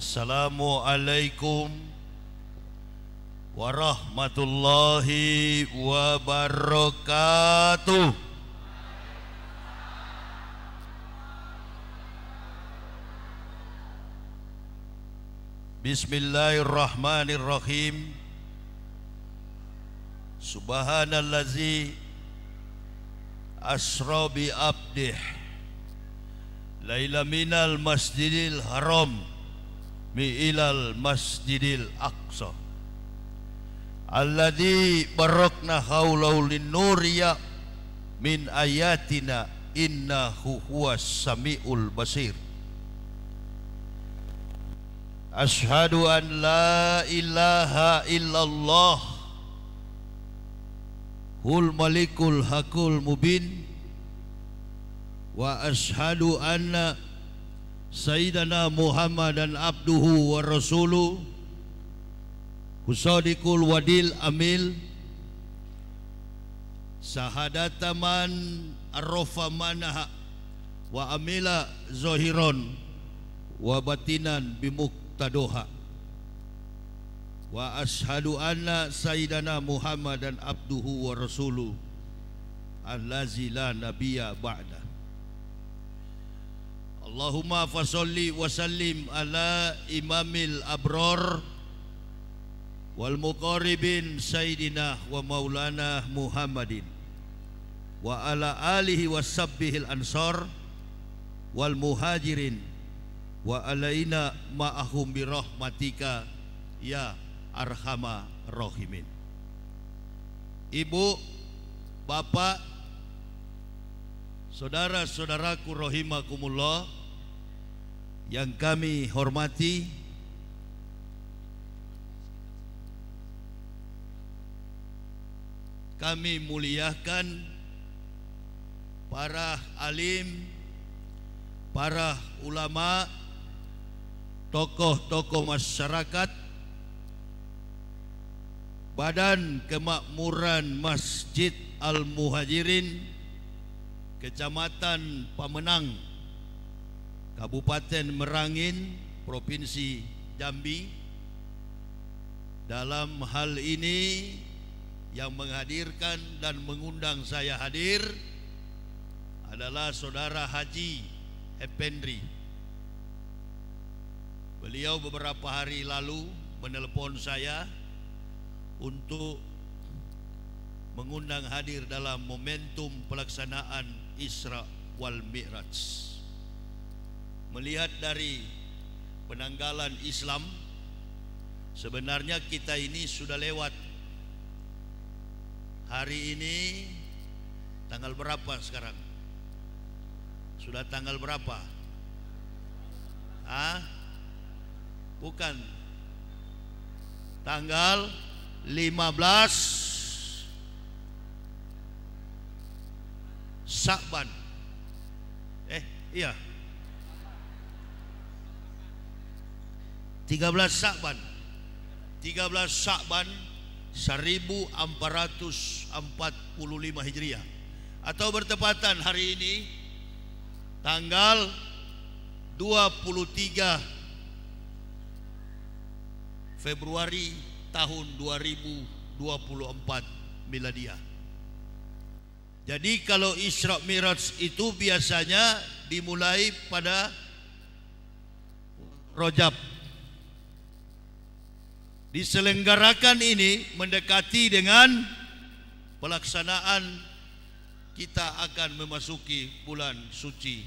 Assalamualaikum warahmatullahi wabarakatuh. Bismillahirrahmanirrahim. Subhanallazi asra bi abdih laila minal masjidil haram mi ilal masjidil aqsa alladzi barakna haulahu linnuriya min ayatina innahu huwas samiul basir. Ashhadu an la ilaha illallah hul malikul hakul mubin wa ashhadu anna Sayyidana Muhammadan abduhu wa rasuluh Husadiqul wadil amil Sahadataman arrofa manaha wa amila zohiron wa batinan bimuktadoha. Wa ashadu anna Sayyidana Muhammadan abduhu wa rasuluh allazi la nabiyya ba'da. Allahumma fasalli wa sallim ala imamil abror wal muqarribin Sayyidina wa maulana Muhammadin wa ala alihi wa sabbihil ansar wal muhajirin wa alaina ma'ahum birahmatika ya arhamar rahimin. Ibu, bapak, saudara-saudaraku rahimakumullah yang kami hormati, kami muliakan para alim, para ulama, tokoh-tokoh masyarakat, Badan Kemakmuran Masjid Al-Muhajirin Kecamatan Pamenang, Kabupaten Merangin, Provinsi Jambi. Dalam hal ini yang menghadirkan dan mengundang saya hadir adalah Saudara Haji Effendi. Beliau beberapa hari lalu menelpon saya untuk mengundang hadir dalam momentum pelaksanaan Isra wal Mi'raj. Melihat dari penanggalan Islam, sebenarnya kita ini sudah lewat. Hari ini tanggal berapa sekarang? Sudah tanggal berapa? Bukan. Tanggal 15 Sya'ban. Iya. 13 Sya'ban. 13 Sya'ban 1445 Hijriah. Atau bertepatan hari ini tanggal 23 Februari tahun 2024 Miladiah. Jadi kalau Isra Mi'raj itu biasanya dimulai pada Rajab. Diselenggarakan ini mendekati dengan pelaksanaan kita akan memasuki bulan suci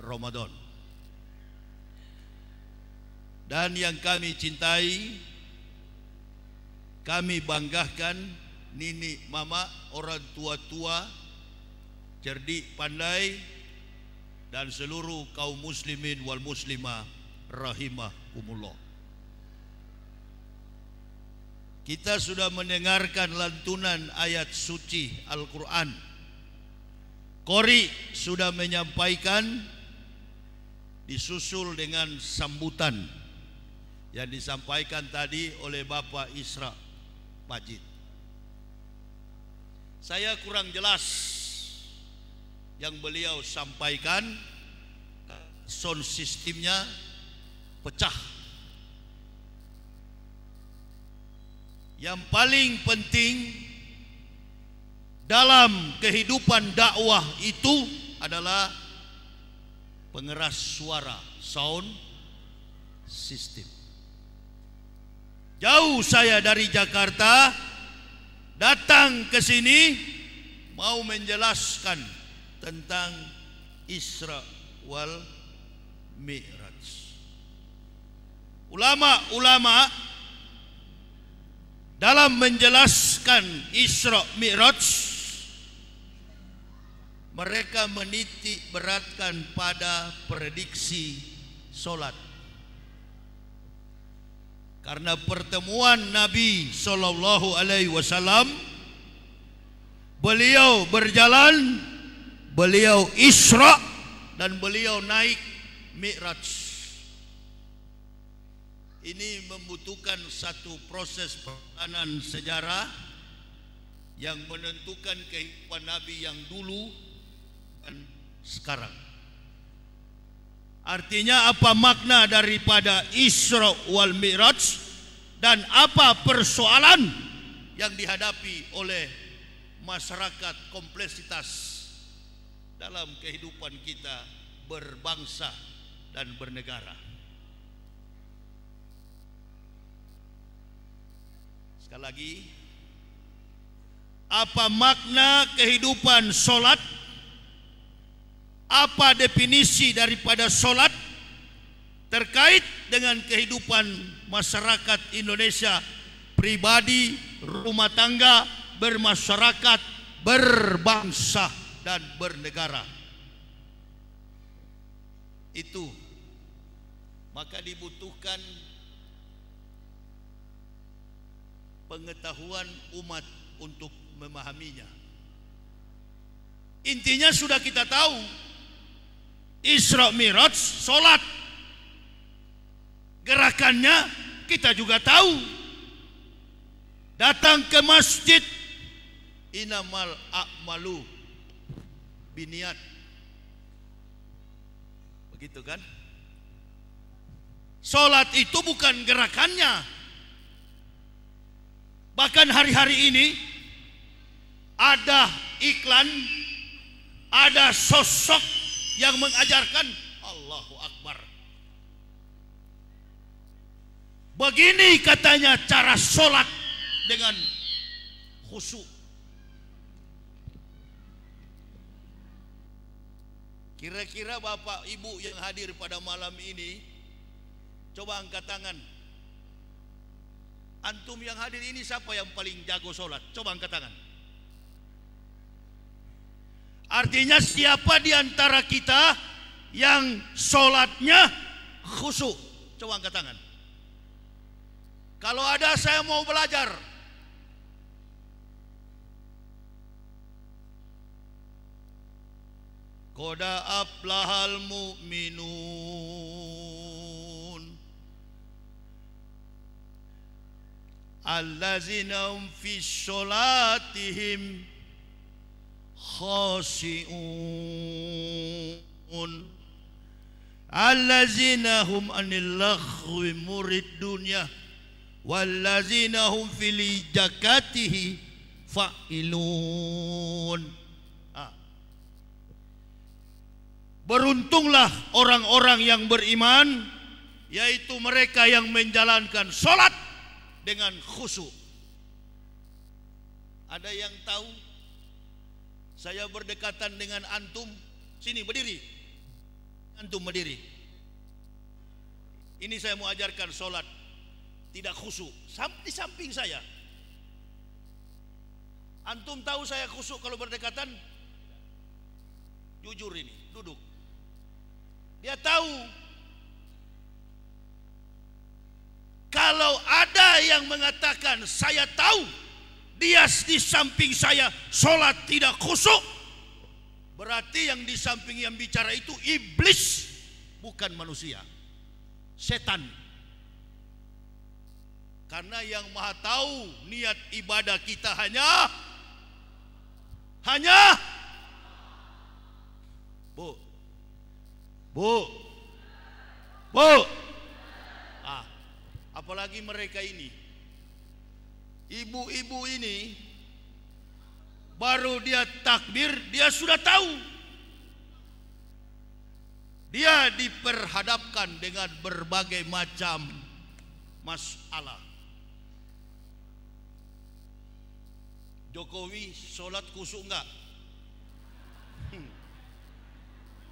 Ramadan. Dan yang kami cintai, kami banggakan nini mama, orang tua-tua, cerdik pandai, dan seluruh kaum muslimin wal muslimah rahimahumullah. Kita sudah mendengarkan lantunan ayat suci Al-Quran. Qori sudah menyampaikan, disusul dengan sambutan yang disampaikan tadi oleh Bapak Isra Majid. Saya kurang jelas yang beliau sampaikan, sound sistemnya pecah. Yang paling penting dalam kehidupan dakwah itu adalah pengeras suara, sound system. Jauh saya dari Jakarta datang ke sini mau menjelaskan tentang Isra wal Mi'raj. Ulama-ulama dalam menjelaskan Isra Mi'raj, mereka menitik beratkan pada prediksi solat. Karena pertemuan Nabi Sallallahu Alaihi Wasallam, beliau berjalan, beliau Isra, dan beliau naik Mi'raj. Ini membutuhkan satu proses perjalanan sejarah yang menentukan kehidupan Nabi yang dulu dan sekarang. Artinya apa makna daripada Isra wal Mi'raj dan apa persoalan yang dihadapi oleh masyarakat kompleksitas dalam kehidupan kita berbangsa dan bernegara. Sekali lagi, apa makna kehidupan solat? Apa definisi daripada solat terkait dengan kehidupan masyarakat Indonesia, pribadi, rumah tangga, bermasyarakat, berbangsa dan bernegara? Itu maka dibutuhkan pengetahuan umat untuk memahaminya. Intinya sudah kita tahu, Isra Mi'raj solat. Gerakannya kita juga tahu. Datang ke masjid, inamal a'malu biniat. Begitu kan? Solat itu bukan gerakannya. Bahkan hari-hari ini ada iklan, ada sosok yang mengajarkan Allahu Akbar. Begini katanya cara solat dengan khusyuk. Kira-kira Bapak Ibu yang hadir pada malam ini, coba angkat tangan. Antum yang hadir ini siapa yang paling jago solat? Coba angkat tangan. Artinya siapa di antara kita yang solatnya khusyuk? Coba angkat tangan. Kalau ada, saya mau belajar. Qad aflahal mu'minun allazina hum fi sholatihim khashi'un allazina hum anil laghwi muridun wallazina hum fil zakatihi fa'ilun. Beruntunglah orang-orang yang beriman, yaitu mereka yang menjalankan sholat dengan khusyuk. Ada yang tahu? Saya berdekatan dengan antum, sini berdiri. Antum berdiri. Ini saya mau ajarkan sholat tidak khusyuk, di samping saya. Antum tahu saya khusyuk kalau berdekatan? Jujur ini, duduk. Dia tahu. Kalau ada yang mengatakan saya tahu, dia di samping saya sholat tidak khusyuk, berarti yang di samping yang bicara itu iblis, bukan manusia, setan. Karena yang maha tahu niat ibadah kita hanya Bu mereka ini. Ibu-ibu ini baru dia takbir, dia sudah tahu. Dia diperhadapkan dengan berbagai macam masalah. Jokowi sholat khusyuk enggak?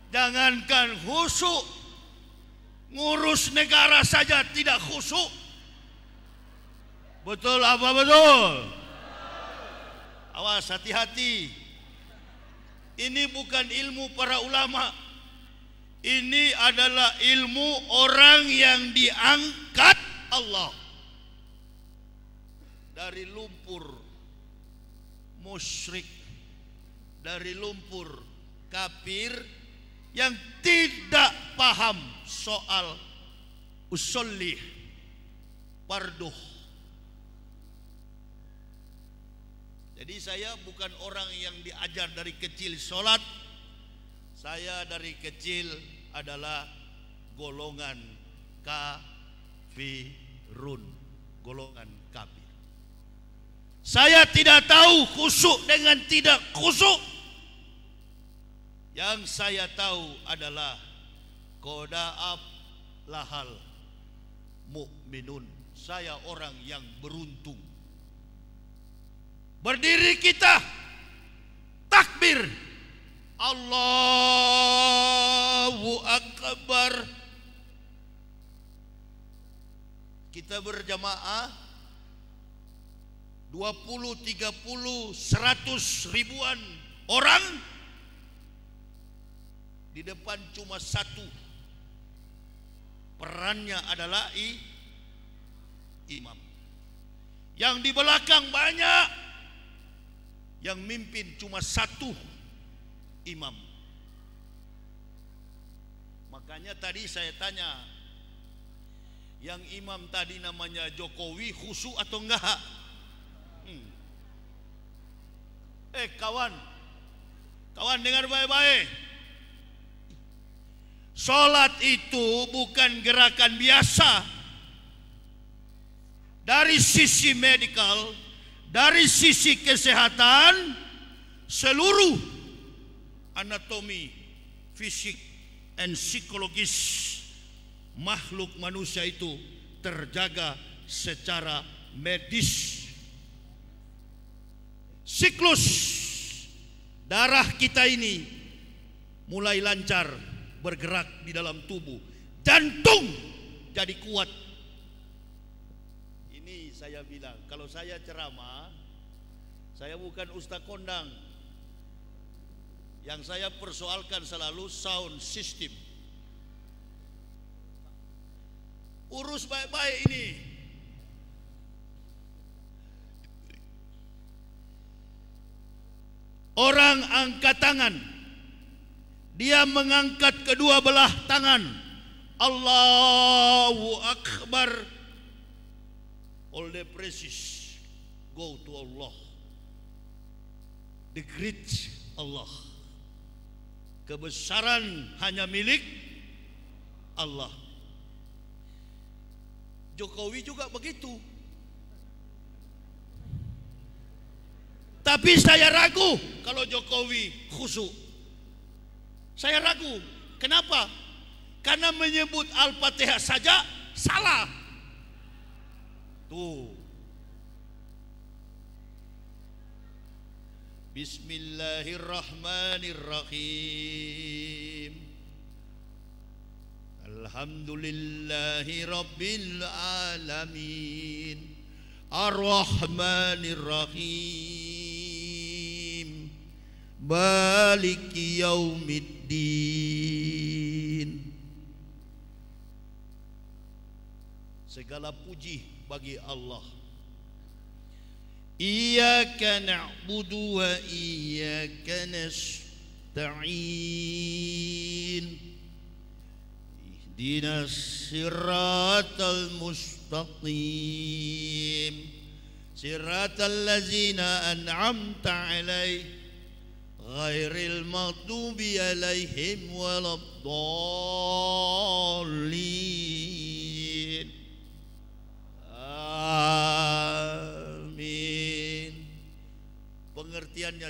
Jangankan khusyuk, ngurus negara saja tidak khusyuk. Betul apa betul? Awas, hati-hati. Ini bukan ilmu para ulama. Ini adalah ilmu orang yang diangkat Allah dari lumpur musyrik, dari lumpur kafir yang tidak paham soal usolli farduh. Jadi saya bukan orang yang diajar dari kecil sholat. Saya dari kecil adalah golongan kafirun, golongan kafir. Saya tidak tahu khusyuk dengan tidak khusyuk. Yang saya tahu adalah qad lahal mu'minun. Saya orang yang beruntung. Berdiri kita takbir, Allahu Akbar. Kita berjamaah 20, 30, 100 ribuan orang. Di depan cuma satu. Perannya adalah imam. Yang di belakang banyak. Yang mimpin cuma satu imam. Makanya tadi saya tanya, yang imam tadi namanya Jokowi khusyuk atau enggak? Kawan dengar baik-baik. Sholat itu bukan gerakan biasa. Dari sisi medikal, dari sisi kesehatan, seluruh anatomi, fisik, dan psikologis makhluk manusia itu terjaga secara medis. Siklus darah kita ini mulai lancar bergerak di dalam tubuh. Jantung jadi kuat. Ini saya bilang, kalau saya ceramah, saya bukan ustaz kondang. Yang saya persoalkan selalu sound system. Urus baik-baik ini. Orang angkat tangan, dia mengangkat kedua belah tangan, Allahu Akbar. All the praises go to Allah, the great Allah. Kebesaran hanya milik Allah. Jokowi juga begitu. Tapi saya ragu kalau Jokowi khusyuk. Saya ragu. Kenapa? Karena menyebut Al-Fatihah saja salah. Tuh. Bismillahirrahmanirrahim. Alhamdulillahi Rabbil Alamin. Ar-Rahmanir-Rahim. Maliki Yaumiddin. Segala puji bagi Allah. Iyyaka na'budu wa iyyaka nasta'in. Ihdinas siratal mustaqim. Siratal ladzina an'amta 'alaihim ghairil maghdubi 'alaihim waladdallin.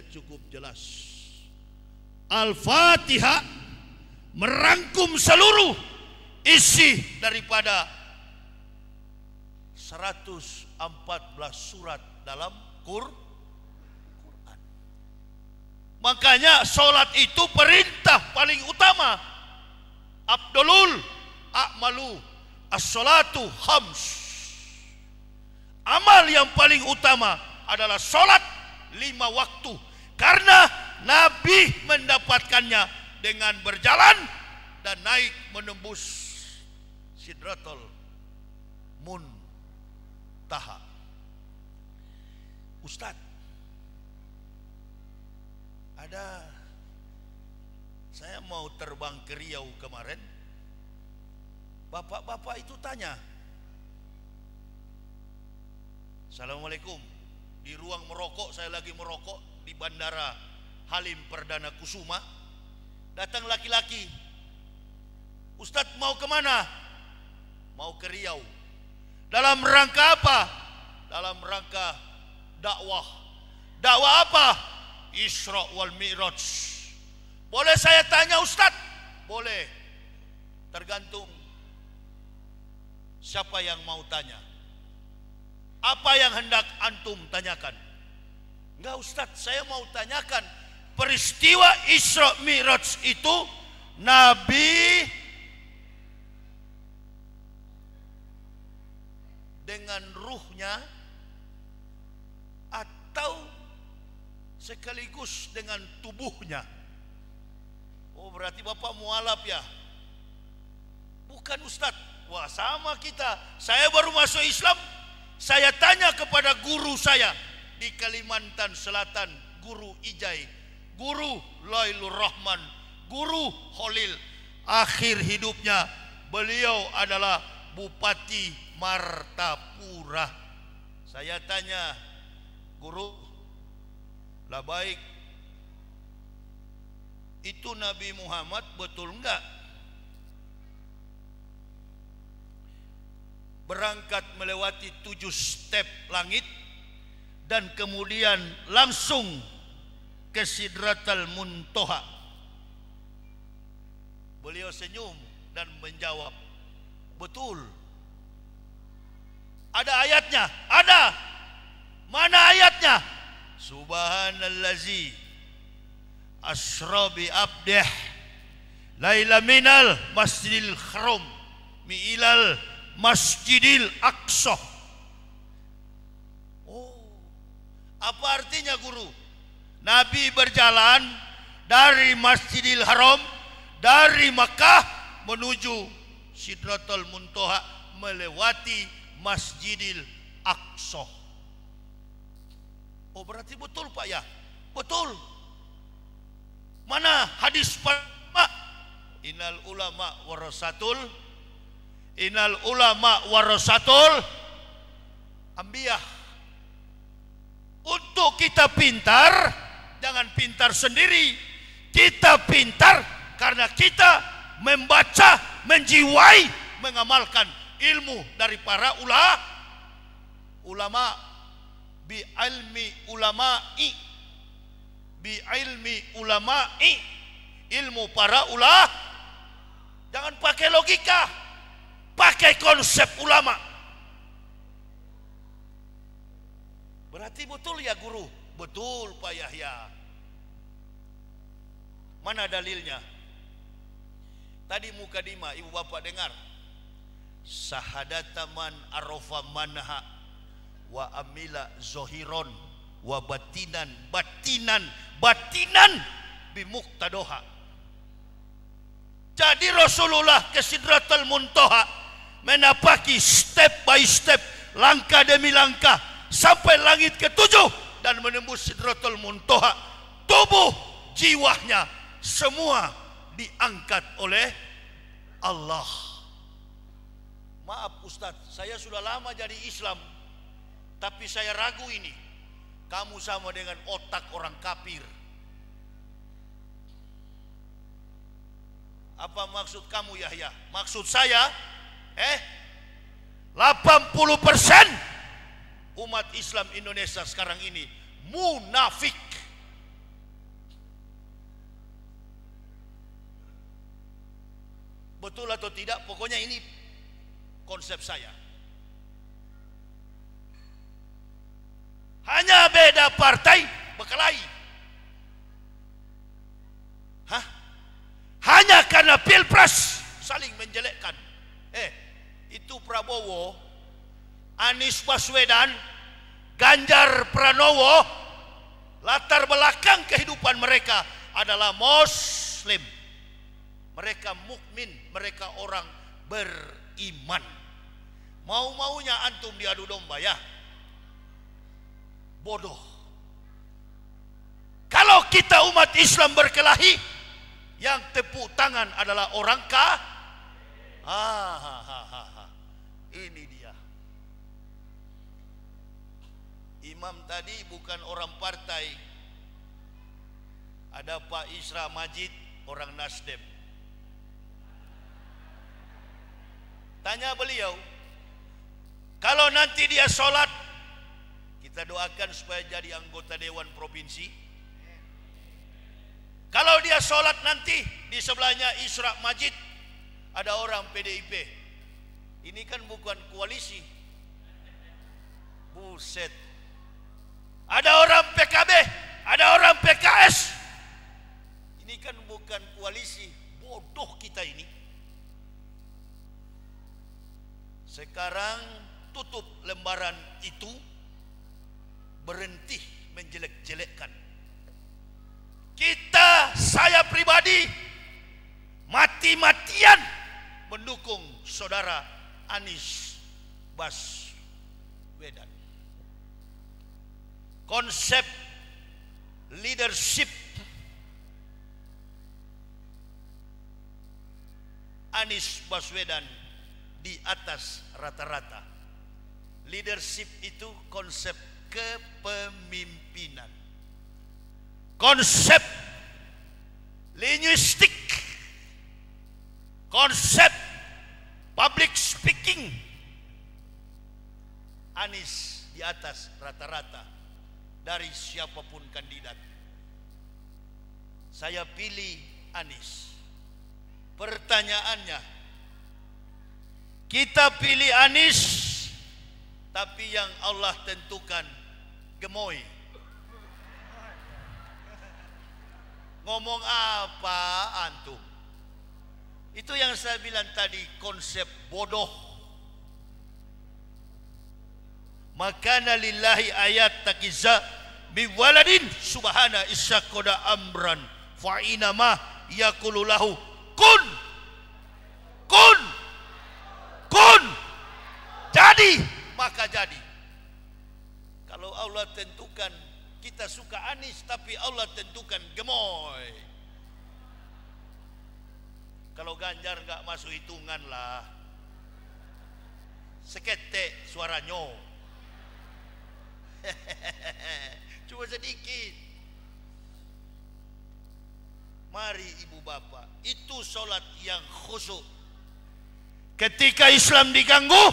cukup jelas. Al-Fatihah merangkum seluruh isi daripada 114 surat dalam Quran. Makanya sholat itu perintah paling utama. Abdulul a'malu as-sholatu khams. Amal yang paling utama adalah sholat 5 waktu. Karena Nabi mendapatkannya dengan berjalan dan naik menembus Sidratul Muntaha. Ustadz, saya mau terbang ke Riau kemarin. Bapak-bapak itu tanya, Assalamualaikum, di ruang merokok, saya lagi merokok di Bandara Halim Perdana Kusuma. Datang laki-laki, Ustadz mau kemana? Mau ke Riau. Dalam rangka apa? Dalam rangka dakwah. Dakwah apa? Isra wal Mi'raj. Boleh saya tanya Ustadz? Boleh. Tergantung siapa yang mau tanya. Apa yang hendak antum tanyakan? Enggak Ustadz, saya mau tanyakan peristiwa Isra Mi'raj itu Nabi dengan ruhnya atau sekaligus dengan tubuhnya? Oh, berarti Bapak mualaf ya? Bukan Ustadz. Wah, sama kita. Saya baru masuk Islam, saya tanya kepada guru saya di Kalimantan Selatan, Guru Ijai, Guru Lailur Rahman, Guru Khalil. Akhir hidupnya beliau adalah Bupati Martapura. Saya tanya, Guru, lah baik, itu Nabi Muhammad betul enggak berangkat melewati 7 step langit dan kemudian langsung ke Sidratul Muntaha? Beliau senyum dan menjawab, betul. Ada ayatnya? Ada. Mana ayatnya? Subhanallazi asra bi abdih laila minal masjidil haram mi'ilal Masjidil Aqsa. Oh, apa artinya guru? Nabi berjalan dari Masjidil Haram, dari Makkah menuju Sidratul Muntaha, melewati Masjidil Aqsa. Oh, berarti betul Pak ya? Betul. Mana hadis pertama? Innal ulama warasatul ambiyah. Untuk kita pintar, jangan pintar sendiri. Kita pintar karena kita membaca, menjiwai, mengamalkan ilmu dari para ulama. Bi ilmi ulama'i, ilmu para ulama. Jangan pakai logika, pakai konsep ulama. Berarti betul ya guru? Betul Pak Yahya. Mana dalilnya? Tadi mukadimah ibu bapak dengar. Sahadataman arofa manha wa amila zohiron wa batinan bimuktadoha. Jadi Rasulullah ke Sidratul Muntaha menapaki step by step, langkah demi langkah sampai langit ke-7 dan menembus Sidratul Muntaha. Tubuh, jiwanya semua diangkat oleh Allah. Maaf Ustadz, saya sudah lama jadi Islam, tapi saya ragu ini. Kamu sama dengan otak orang kafir. Apa maksud kamu Yahya? Maksud saya 80% umat Islam Indonesia sekarang ini munafik. Betul atau tidak, pokoknya ini konsep saya. Hanya beda partai berkelahi. Hanya karena pilpres saling menjelekkan. Itu Prabowo, Anies Baswedan, Ganjar Pranowo, latar belakang kehidupan mereka adalah Muslim. Mereka mukmin, mereka orang beriman. Mau-maunya antum diadu domba ya? Bodoh. Kalau kita umat Islam berkelahi, yang tepuk tangan adalah orang ini dia. Imam tadi bukan orang partai. Ada Pak Isra Majid, orang Nasdem. Tanya beliau, kalau nanti dia sholat, kita doakan supaya jadi anggota Dewan Provinsi. Kalau dia sholat nanti di sebelahnya Isra Majid ada orang PDIP. Ini kan bukan koalisi. Buset. Ada orang PKB, ada orang PKS. Ini kan bukan koalisi. Bodoh kita ini. Sekarang tutup lembaran itu, berhenti menjelek-jelekkan. Saya pribadi mati-matian mendukung saudara Anies Baswedan. Konsep leadership Anies Baswedan di atas rata-rata. Leadership itu konsep kepemimpinan, konsep linguistik, konsep public speaking. Anies di atas rata-rata dari siapapun kandidat. Saya pilih Anies. Pertanyaannya, kita pilih Anies, tapi yang Allah tentukan gemoy. Ngomong apa antum? Itu yang saya bilang tadi, konsep bodoh. Makana lillahi ayat takiza biwaladin subhana isyakoda amran fa'inama yakululahu kun jadi, maka jadi. Kalau Allah tentukan, kita suka Anies, tapi Allah tentukan gemoy. Kalau Ganjar nggak masuk hitungan lah, seketek suaranya. Cuma sedikit. Mari ibu bapak, itu sholat yang khusyuk. Ketika Islam diganggu,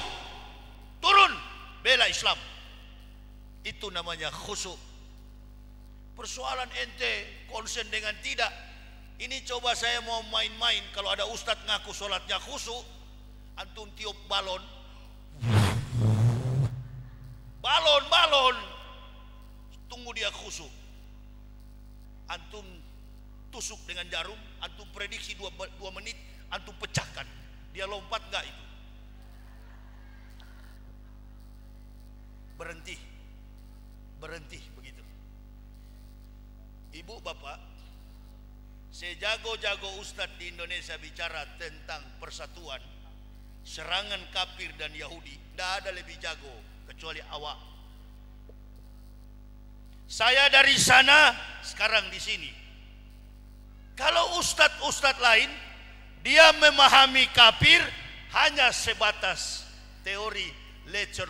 turun bela Islam. Itu namanya khusyuk. Persoalan ente konsen dengan tidak. Ini coba saya mau main-main. Kalau ada ustadz ngaku sholatnya khusyuk, antum tiup balon, tunggu dia khusyuk. Antum tusuk dengan jarum, antum prediksi 2 menit, antum pecahkan. Dia lompat enggak itu? Berhenti begitu. Ibu bapak, sejago-jago ustadz di Indonesia bicara tentang persatuan, serangan kafir dan Yahudi, tidak ada lebih jago kecuali awak. Saya dari sana, sekarang di sini. Kalau ustadz-ustadz lain, dia memahami kafir hanya sebatas teori, lecture,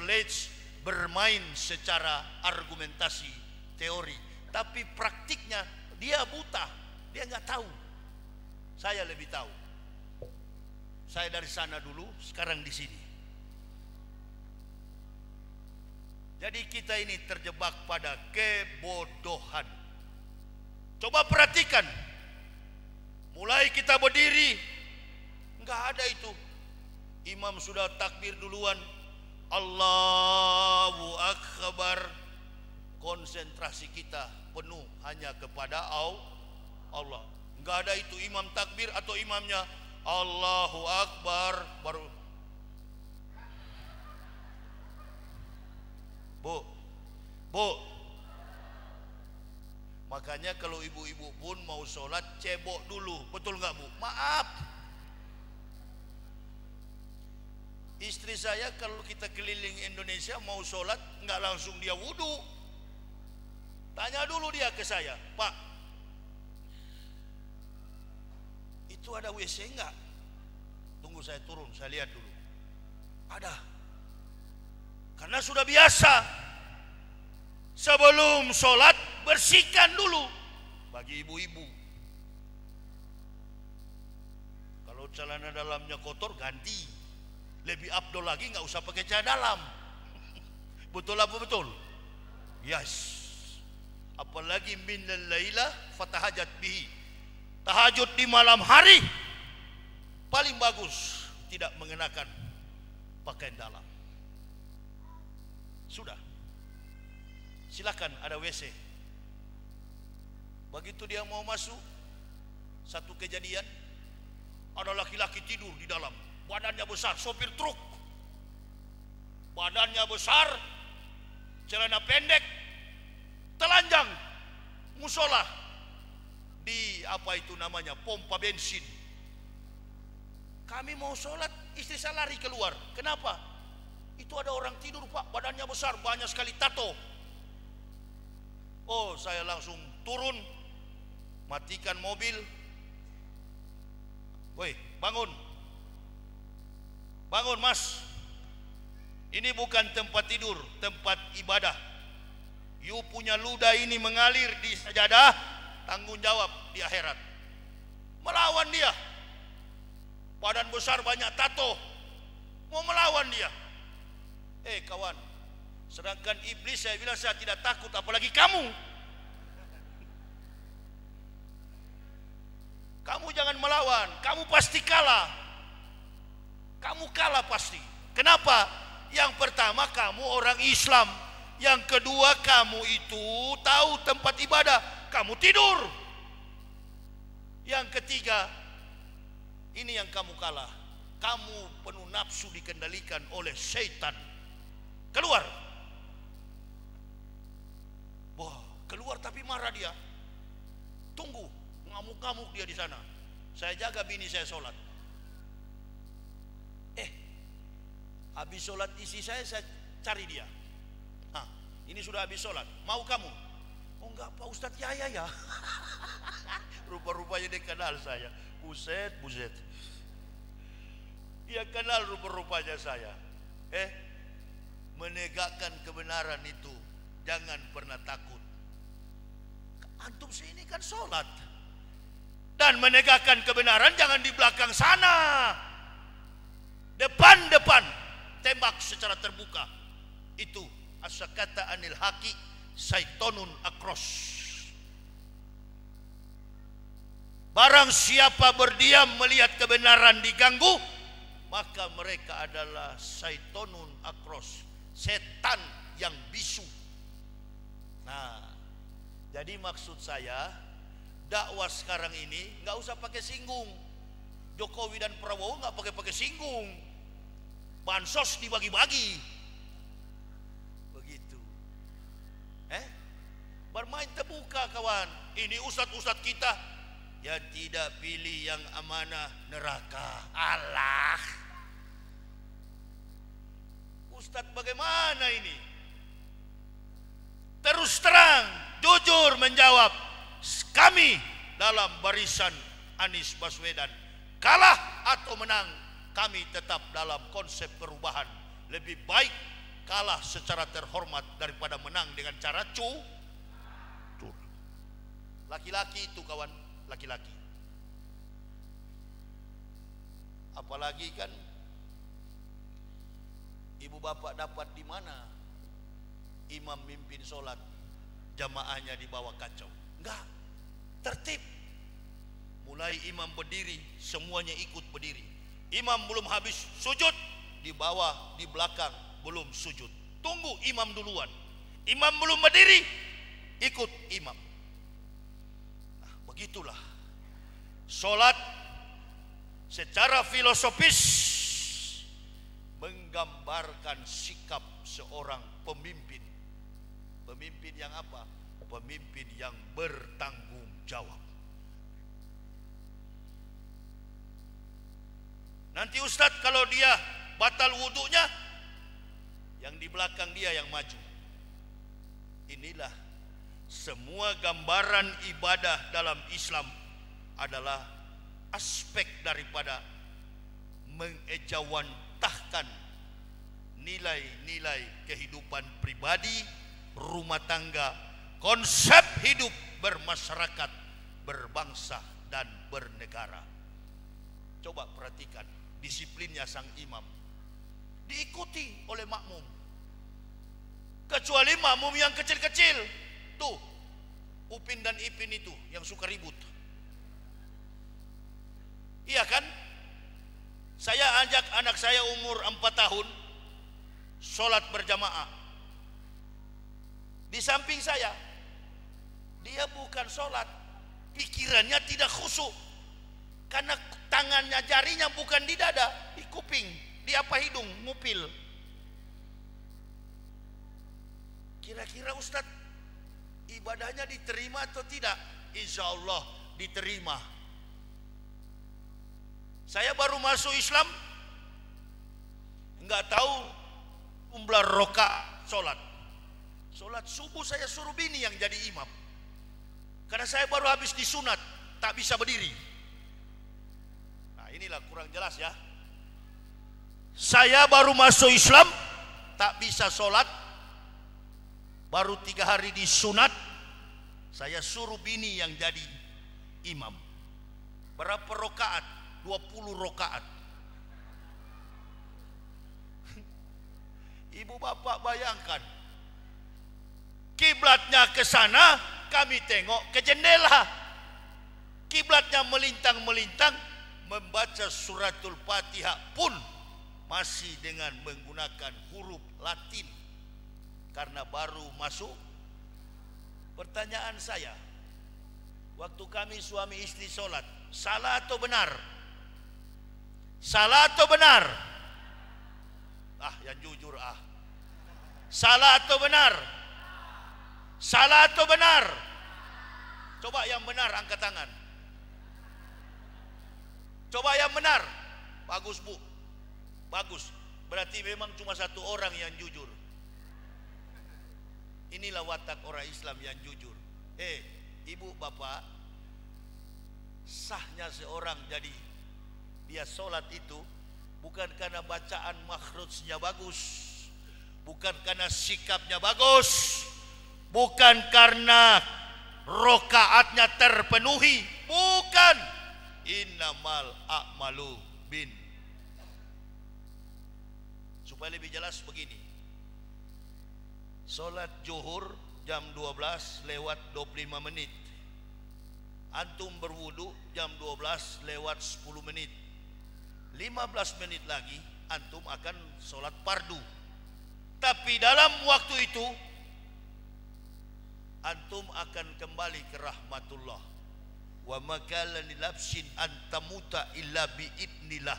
bermain secara argumentasi teori, tapi praktiknya dia buta, dia nggak tahu. Saya lebih tahu. Saya dari sana dulu, sekarang di sini. Jadi kita ini terjebak pada kebodohan. Coba perhatikan, mulai kita berdiri, Enggak ada itu. Imam sudah takbir duluan, Allahu Akbar. Konsentrasi kita penuh hanya kepada Allah. Enggak ada itu imam takbir atau imamnya Allahu Akbar baru. Bu, makanya kalau ibu-ibu pun mau sholat cebok dulu, betul nggak bu? Maaf, istri saya kalau kita keliling Indonesia mau sholat nggak langsung dia wudhu, tanya dulu dia ke saya, Pak, itu ada WC nggak? Tunggu saya turun, saya lihat dulu. Ada, karena sudah biasa. Sebelum sholat bersihkan dulu. Bagi ibu-ibu, kalau celana dalamnya kotor ganti. Lebih abdol lagi nggak usah pakai celana dalam. Betul apa betul? Yes. Apalagi minal laila fatahajat bihi. Tahajud di malam hari paling bagus tidak mengenakan pakaian dalam. Sudah. Silakan ada WC. Begitu dia mau masuk, satu kejadian, ada laki-laki tidur di dalam, badannya besar, sopir truk, badannya besar, celana pendek, telanjang, musola di apa itu namanya, pompa bensin. Kami mau sholat, istri saya lari keluar. Kenapa? Itu ada orang tidur Pak, badannya besar, banyak sekali tato. Oh, saya langsung turun, matikan mobil. Woi, bangun. Bangun mas. Ini bukan tempat tidur, tempat ibadah. You punya ludah ini mengalir di sajadah, tanggung jawab di akhirat. Melawan dia. Badan besar banyak tato. Mau melawan dia. Kawan, sedangkan iblis saya bilang saya tidak takut, apalagi kamu. Kamu jangan melawan, kamu pasti kalah. Kamu kalah pasti. Kenapa? Yang pertama kamu orang Islam. Yang kedua kamu itu tahu tempat ibadah, kamu tidur. Yang ketiga, ini yang kamu kalah. Kamu penuh nafsu dikendalikan oleh syaitan. Keluar. Wah, keluar tapi marah dia. Tunggu, ngamuk-ngamuk dia di sana. Saya jaga bini saya sholat. Habis sholat isi saya cari dia. Ini sudah habis sholat. Mau kamu? Oh enggak Pak Ustadz, ya. Rupa-rupanya dia kenal saya. Buset. Dia kenal rupa-rupanya saya. Menegakkan kebenaran itu jangan pernah takut. Antum sini kan sholat. Dan menegakkan kebenaran jangan di belakang sana. Depan. Tembak secara terbuka. Itu asakata anil haqi syaitonun akros. Barang siapa berdiam melihat kebenaran diganggu, maka mereka adalah syaitonun akros, setan yang bisu. Nah, jadi maksud saya dakwah sekarang ini nggak usah pakai singgung. Jokowi dan Prabowo nggak pakai singgung. Bansos dibagi-bagi. Begitu. Bermain terbuka kawan. Ini ustadz-ustadz kita yang tidak pilih yang amanah neraka. Allah. Ustadz bagaimana ini? Terus terang, jujur menjawab. Kami dalam barisan Anies Baswedan. Kalah atau menang, kami tetap dalam konsep perubahan. Lebih baik kalah secara terhormat daripada menang dengan cara curang. Laki-laki itu kawan, laki-laki. Apalagi kan ibu bapak dapat di mana imam mimpin sholat, jamaahnya dibawa kacau. Enggak, tertib. Mulai imam berdiri, semuanya ikut berdiri. Imam belum habis sujud, di bawah, di belakang belum sujud. Tunggu imam duluan. Imam belum berdiri, ikut imam. Nah, begitulah sholat secara filosofis menggambarkan sikap seorang pemimpin. Pemimpin yang apa? Pemimpin yang bertanggung jawab. Nanti Ustadz kalau dia batal wudunya, yang di belakang dia yang maju. Inilah semua gambaran ibadah dalam Islam adalah aspek daripada mengejawantahkan nilai-nilai kehidupan pribadi, rumah tangga, konsep hidup bermasyarakat, berbangsa dan bernegara. Coba perhatikan disiplinnya sang imam, diikuti oleh makmum, kecuali makmum yang kecil-kecil. Tuh Upin dan Ipin itu yang suka ribut. Iya kan? Saya ajak anak saya umur 4 tahun sholat berjamaah. Di samping saya, dia bukan sholat, pikirannya tidak khusyuk, karena tangannya, jarinya bukan di dada, di kuping, di apa hidung, ngupil. Kira-kira Ustadz, ibadahnya diterima atau tidak? Insya Allah diterima. Saya baru masuk Islam, nggak tahu jumlah rakaat sholat. Sholat subuh saya suruh bini yang jadi imam, karena saya baru habis disunat, tak bisa berdiri. Nah inilah kurang jelas ya. Saya baru masuk Islam, tak bisa sholat, baru 3 hari disunat, saya suruh bini yang jadi imam. Berapa rakaat? 20 rakaat. Ibu bapak bayangkan, kiblatnya ke sana, kami tengok ke jendela. Kiblatnya melintang-melintang, membaca suratul Fatihah pun masih dengan menggunakan huruf Latin karena baru masuk. Pertanyaan saya, waktu kami suami istri sholat, salah atau benar? Salah atau benar? Yang jujur salah atau benar? Salah atau benar? Coba yang benar angkat tangan. Coba yang benar. Bagus bu, bagus. Berarti memang cuma 1 orang yang jujur. Inilah watak orang Islam yang jujur. Ibu bapak, sahnya seorang jadi dia sholat itu bukan karena bacaan makhrajnya bagus, bukan karena sikapnya bagus, bukan karena rokaatnya terpenuhi, bukan. Innamal a'malu bin. Supaya lebih jelas begini, sholat zuhur jam 12 lewat 25 menit, antum berwudu jam 12 lewat 10 menit, 15 menit lagi antum akan sholat fardu. Tapi dalam waktu itu antum akan kembali ke rahmatullah. Wa makala nilabsin antamuta illa biidnillah.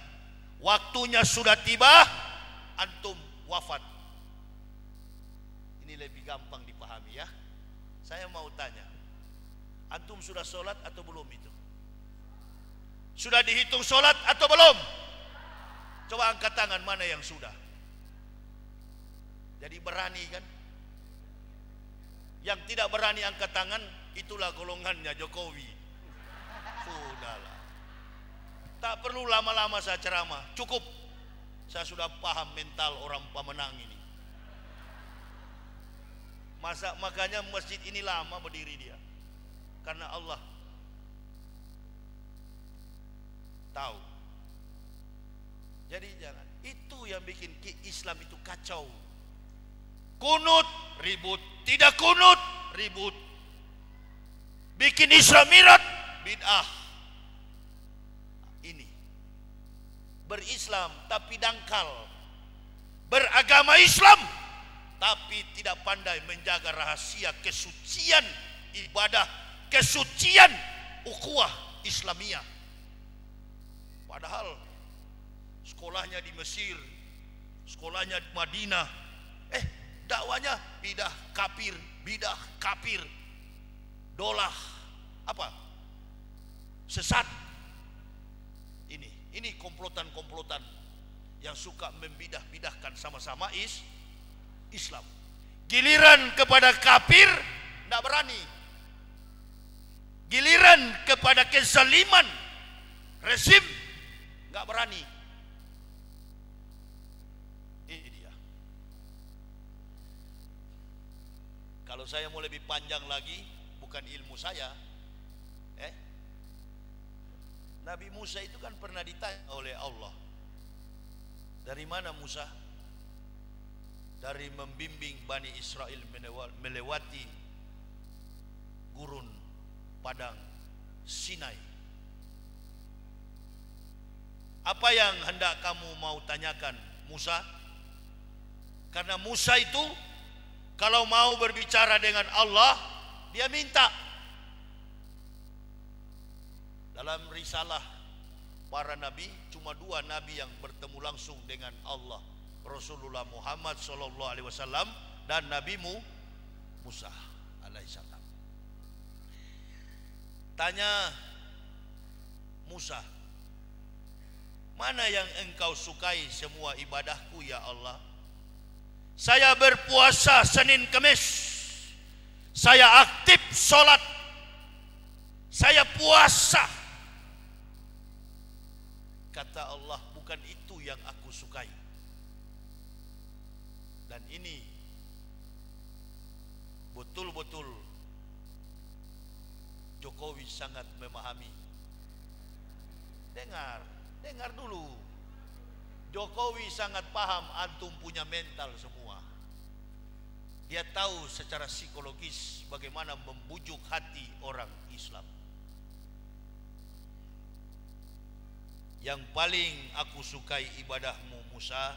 Waktunya sudah tiba, antum wafat. Ini lebih gampang dipahami ya. Saya mau tanya, antum sudah sholat atau belum itu? Sudah dihitung sholat atau belum? Coba angkat tangan mana yang sudah. Jadi berani kan? Yang tidak berani angkat tangan, itulah golongannya Jokowi. Sudahlah, tak perlu lama-lama saya ceramah, cukup. Saya sudah paham mental orang pemenang ini. Makanya masjid ini lama berdiri dia, karena Allah tahu. Jadi jangan, itu yang bikin Islam itu kacau. Kunut ribut, tidak kunut ribut, bikin Islam mirat bid'ah. Ini berislam tapi dangkal, beragama Islam tapi tidak pandai menjaga rahasia kesucian ibadah, kesucian ukhuwah Islamiyah. Padahal sekolahnya di Mesir, sekolahnya di Madinah, dakwanya bidah kafir, dolah apa? Sesat. Ini komplotan-komplotan yang suka membidah-bidahkan sama-sama Islam. Giliran kepada kafir tidak berani. Giliran kepada kezaliman rezim nggak berani. Ini dia. Kalau saya mau lebih panjang lagi, bukan ilmu saya. Nabi Musa itu kan pernah ditanya oleh Allah. Dari mana Musa? Dari membimbing Bani Israel melewati gurun padang Sinai. Apa yang hendak kamu mau tanyakan, Musa? Karena Musa itu kalau mau berbicara dengan Allah, dia minta. Dalam risalah para nabi, cuma 2 nabi yang bertemu langsung dengan Allah, Rasulullah Muhammad SAW dan Nabi Musa alaihissalam. Tanya Musa, mana yang engkau sukai semua ibadahku ya Allah? Saya berpuasa Senin Kemis, saya aktif sholat, saya puasa. Kata Allah, bukan itu yang aku sukai. Dan ini betul-betul Jokowi sangat memahami. Dengar dulu. Jokowi sangat paham antum punya mental semua. Dia tahu secara psikologis bagaimana membujuk hati orang Islam. Yang paling aku sukai ibadahmu Musa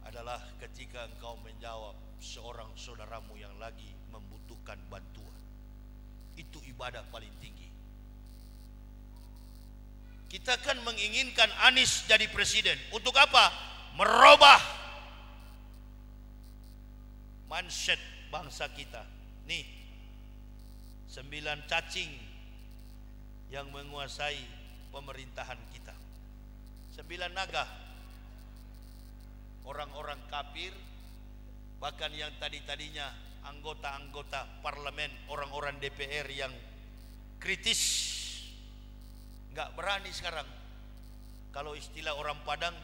adalah ketika engkau menjawab seorang saudaramu yang lagi membutuhkan bantuan. Itu ibadah paling tinggi. Kita kan menginginkan Anies jadi presiden. Untuk apa? Merubah mindset bangsa kita. Nih, 9 cacing yang menguasai pemerintahan kita. 9 naga, orang-orang kafir, bahkan yang tadinya anggota-anggota parlemen, orang-orang DPR yang kritis, nggak berani sekarang. Kalau istilah orang Padang,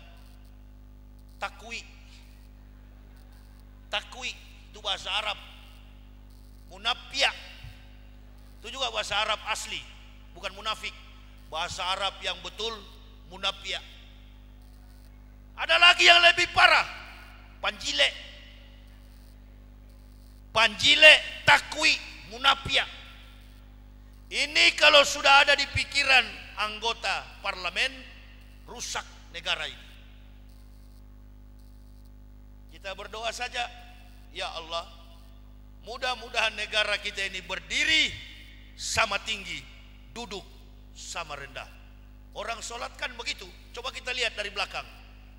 takwi itu bahasa Arab, munafia itu juga bahasa Arab asli, bukan munafik. Bahasa Arab yang betul munafia. Ada lagi yang lebih parah, panjile, takwi, munafia. Ini kalau sudah ada di pikiran anggota parlemen, rusak negara ini. Kita berdoa saja, ya Allah, mudah-mudahan negara kita ini berdiri sama tinggi, duduk sama rendah. Orang sholat kan begitu. Coba kita lihat dari belakang.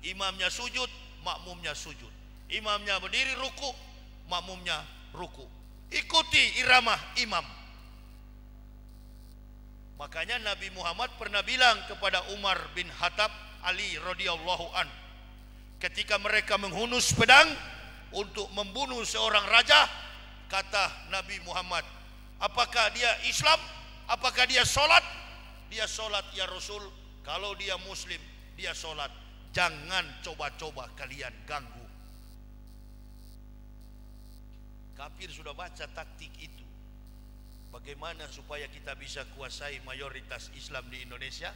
Imamnya sujud, makmumnya sujud. Imamnya berdiri ruku, makmumnya ruku. Ikuti irama imam. Makanya Nabi Muhammad pernah bilang kepada Umar bin Khattab, Ali radhiyallahu an, ketika mereka menghunus pedang untuk membunuh seorang raja, kata Nabi Muhammad, apakah dia Islam? Apakah dia sholat? Dia sholat ya Rasul. Kalau dia Muslim, dia sholat. Jangan coba-coba kalian ganggu. Kafir sudah baca taktik itu. Bagaimana supaya kita bisa kuasai mayoritas Islam di Indonesia?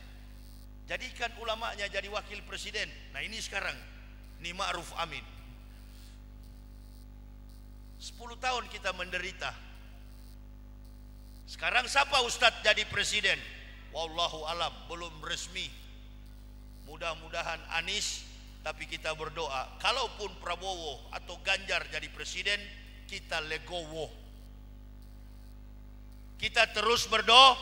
Jadikan ulamanya jadi wakil presiden. Nah ini sekarang, ini Ma'ruf Amin. 10 tahun kita menderita. Sekarang siapa Ustadz jadi presiden? Wallahu alam, belum resmi. Mudah-mudahan Anies, tapi kita berdoa, kalaupun Prabowo atau Ganjar jadi presiden, kita legowo. Kita terus berdoa.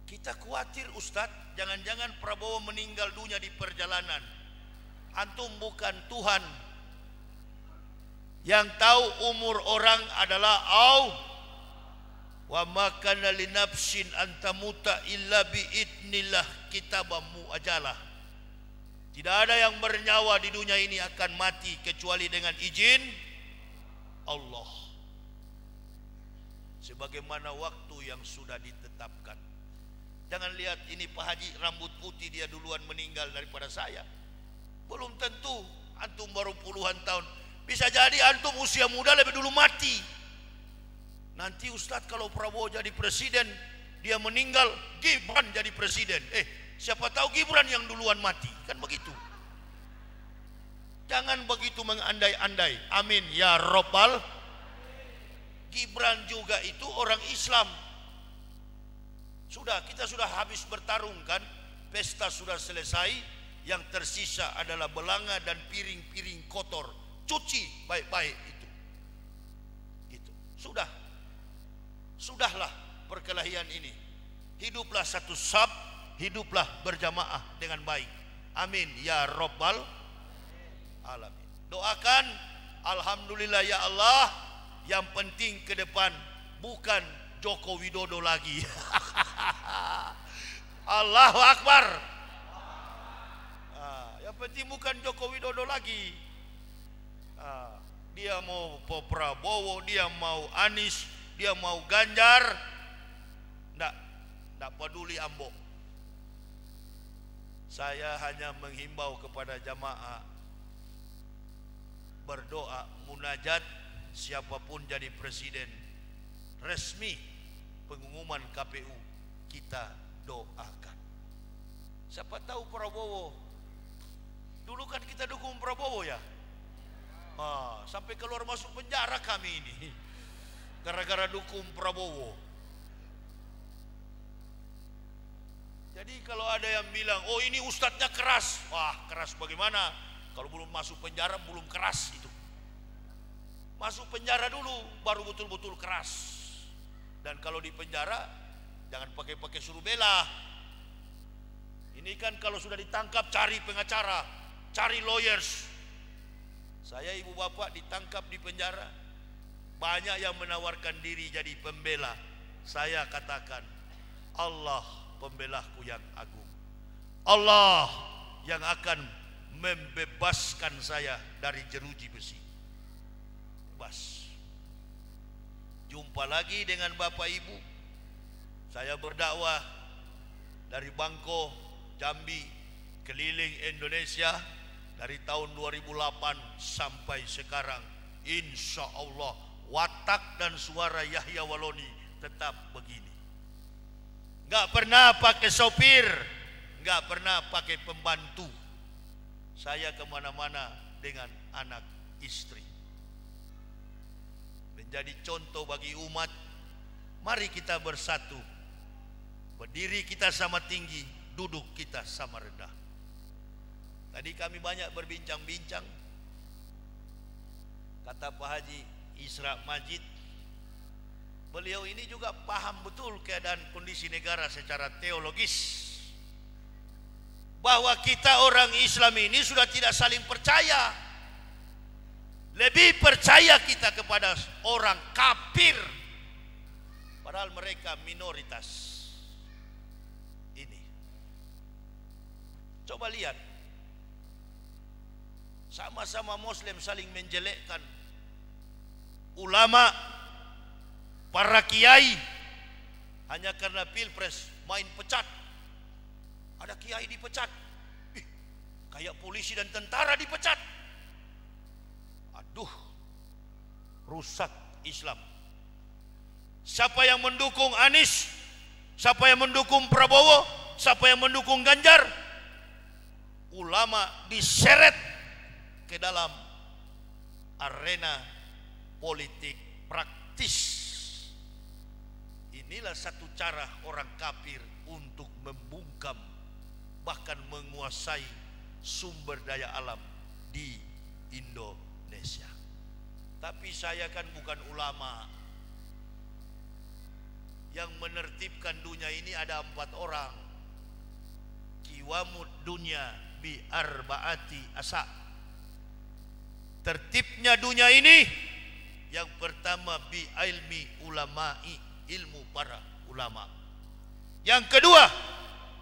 Kita khawatir Ustadz, jangan-jangan Prabowo meninggal dunia di perjalanan. Antum bukan Tuhan. Yang tahu umur orang adalah Allah. Wa ma kana li nafsin an tamuta illa bi idnillah kitabamu ajalah. Tidak ada yang bernyawa di dunia ini akan mati kecuali dengan izin Allah. Sebagaimana waktu yang sudah ditetapkan. Jangan lihat ini Pak Haji rambut putih, dia duluan meninggal daripada saya. Belum tentu, antum baru puluhan tahun. Bisa jadi antum usia muda lebih dulu mati. Nanti Ustadz kalau Prabowo jadi presiden, dia meninggal, Gibran jadi presiden. Siapa tahu Gibran yang duluan mati. Kan begitu. Jangan begitu mengandai-andai. Amin ya Rabbal. Gibran juga itu orang Islam. Kita sudah habis bertarung kan. Pesta sudah selesai. Yang tersisa adalah belanga dan piring-piring kotor. Cuci baik-baik itu. Sudahlah perkelahian ini. Hiduplah satu saf, hiduplah berjamaah dengan baik. Amin ya Rabbal alamin. Doakan, alhamdulillah ya Allah, yang penting ke depan bukan Joko Widodo lagi. Allahu Akbar. Yang penting bukan Joko Widodo lagi. Dia mau Prabowo, dia mau Anies, dia mau Ganjar, enggak peduli Ambo. Saya hanya menghimbau kepada jamaah berdoa, munajat, siapapun jadi presiden, resmi pengumuman KPU, kita doakan. Siapa tahu Prabowo. Dulu kan kita dukung Prabowo ya. Sampai keluar masuk penjara kami ini. Gara-gara dukung Prabowo. Jadi kalau ada yang bilang, oh ini ustadznya keras. Wah, keras bagaimana? Kalau belum masuk penjara belum keras itu. Masuk penjara dulu baru betul-betul keras. Dan kalau di penjara jangan pakai suruh bela. Ini kan kalau sudah ditangkap cari pengacara, cari lawyers. Saya ibu bapak ditangkap di penjara. Banyak yang menawarkan diri jadi pembela. Saya katakan, Allah pembelaku yang agung. Allah yang akan membebaskan saya dari jeruji besi. Bebas. Jumpa lagi dengan bapak ibu. Saya berdakwah dari Bangko, Jambi, keliling Indonesia dari tahun 2008 sampai sekarang. Insya Allah watak dan suara Yahya Waloni tetap begini. Enggak pernah pakai sopir, enggak pernah pakai pembantu. Saya kemana-mana dengan anak istri. Menjadi contoh bagi umat. Mari kita bersatu. Berdiri kita sama tinggi, duduk kita sama rendah. Tadi kami banyak berbincang-bincang. Kata Pak Haji Isra Majid, beliau ini juga paham betul keadaan kondisi negara secara teologis. Bahwa kita orang Islam ini sudah tidak saling percaya. Lebih percaya kita kepada orang kafir. Padahal mereka minoritas. Ini. Coba lihat. Sama-sama Muslim saling menjelekkan. Ulama, para kiai, hanya karena pilpres main pecat. Ada kiai dipecat. Kayak polisi dan tentara dipecat. Aduh, rusak Islam. Siapa yang mendukung Anies? Siapa yang mendukung Prabowo? Siapa yang mendukung Ganjar? Ulama diseret ke dalam arena politik praktis. Ini Inilah satu cara orang kafir untuk membungkam bahkan menguasai sumber daya alam di Indonesia. Tapi saya kan bukan ulama. Yang menertibkan dunia ini ada 4 orang. Kiwamud dunia bi arbaati asa. Tertibnya dunia ini yang pertama bi ilmi ulama'i, ilmu para ulama. Yang kedua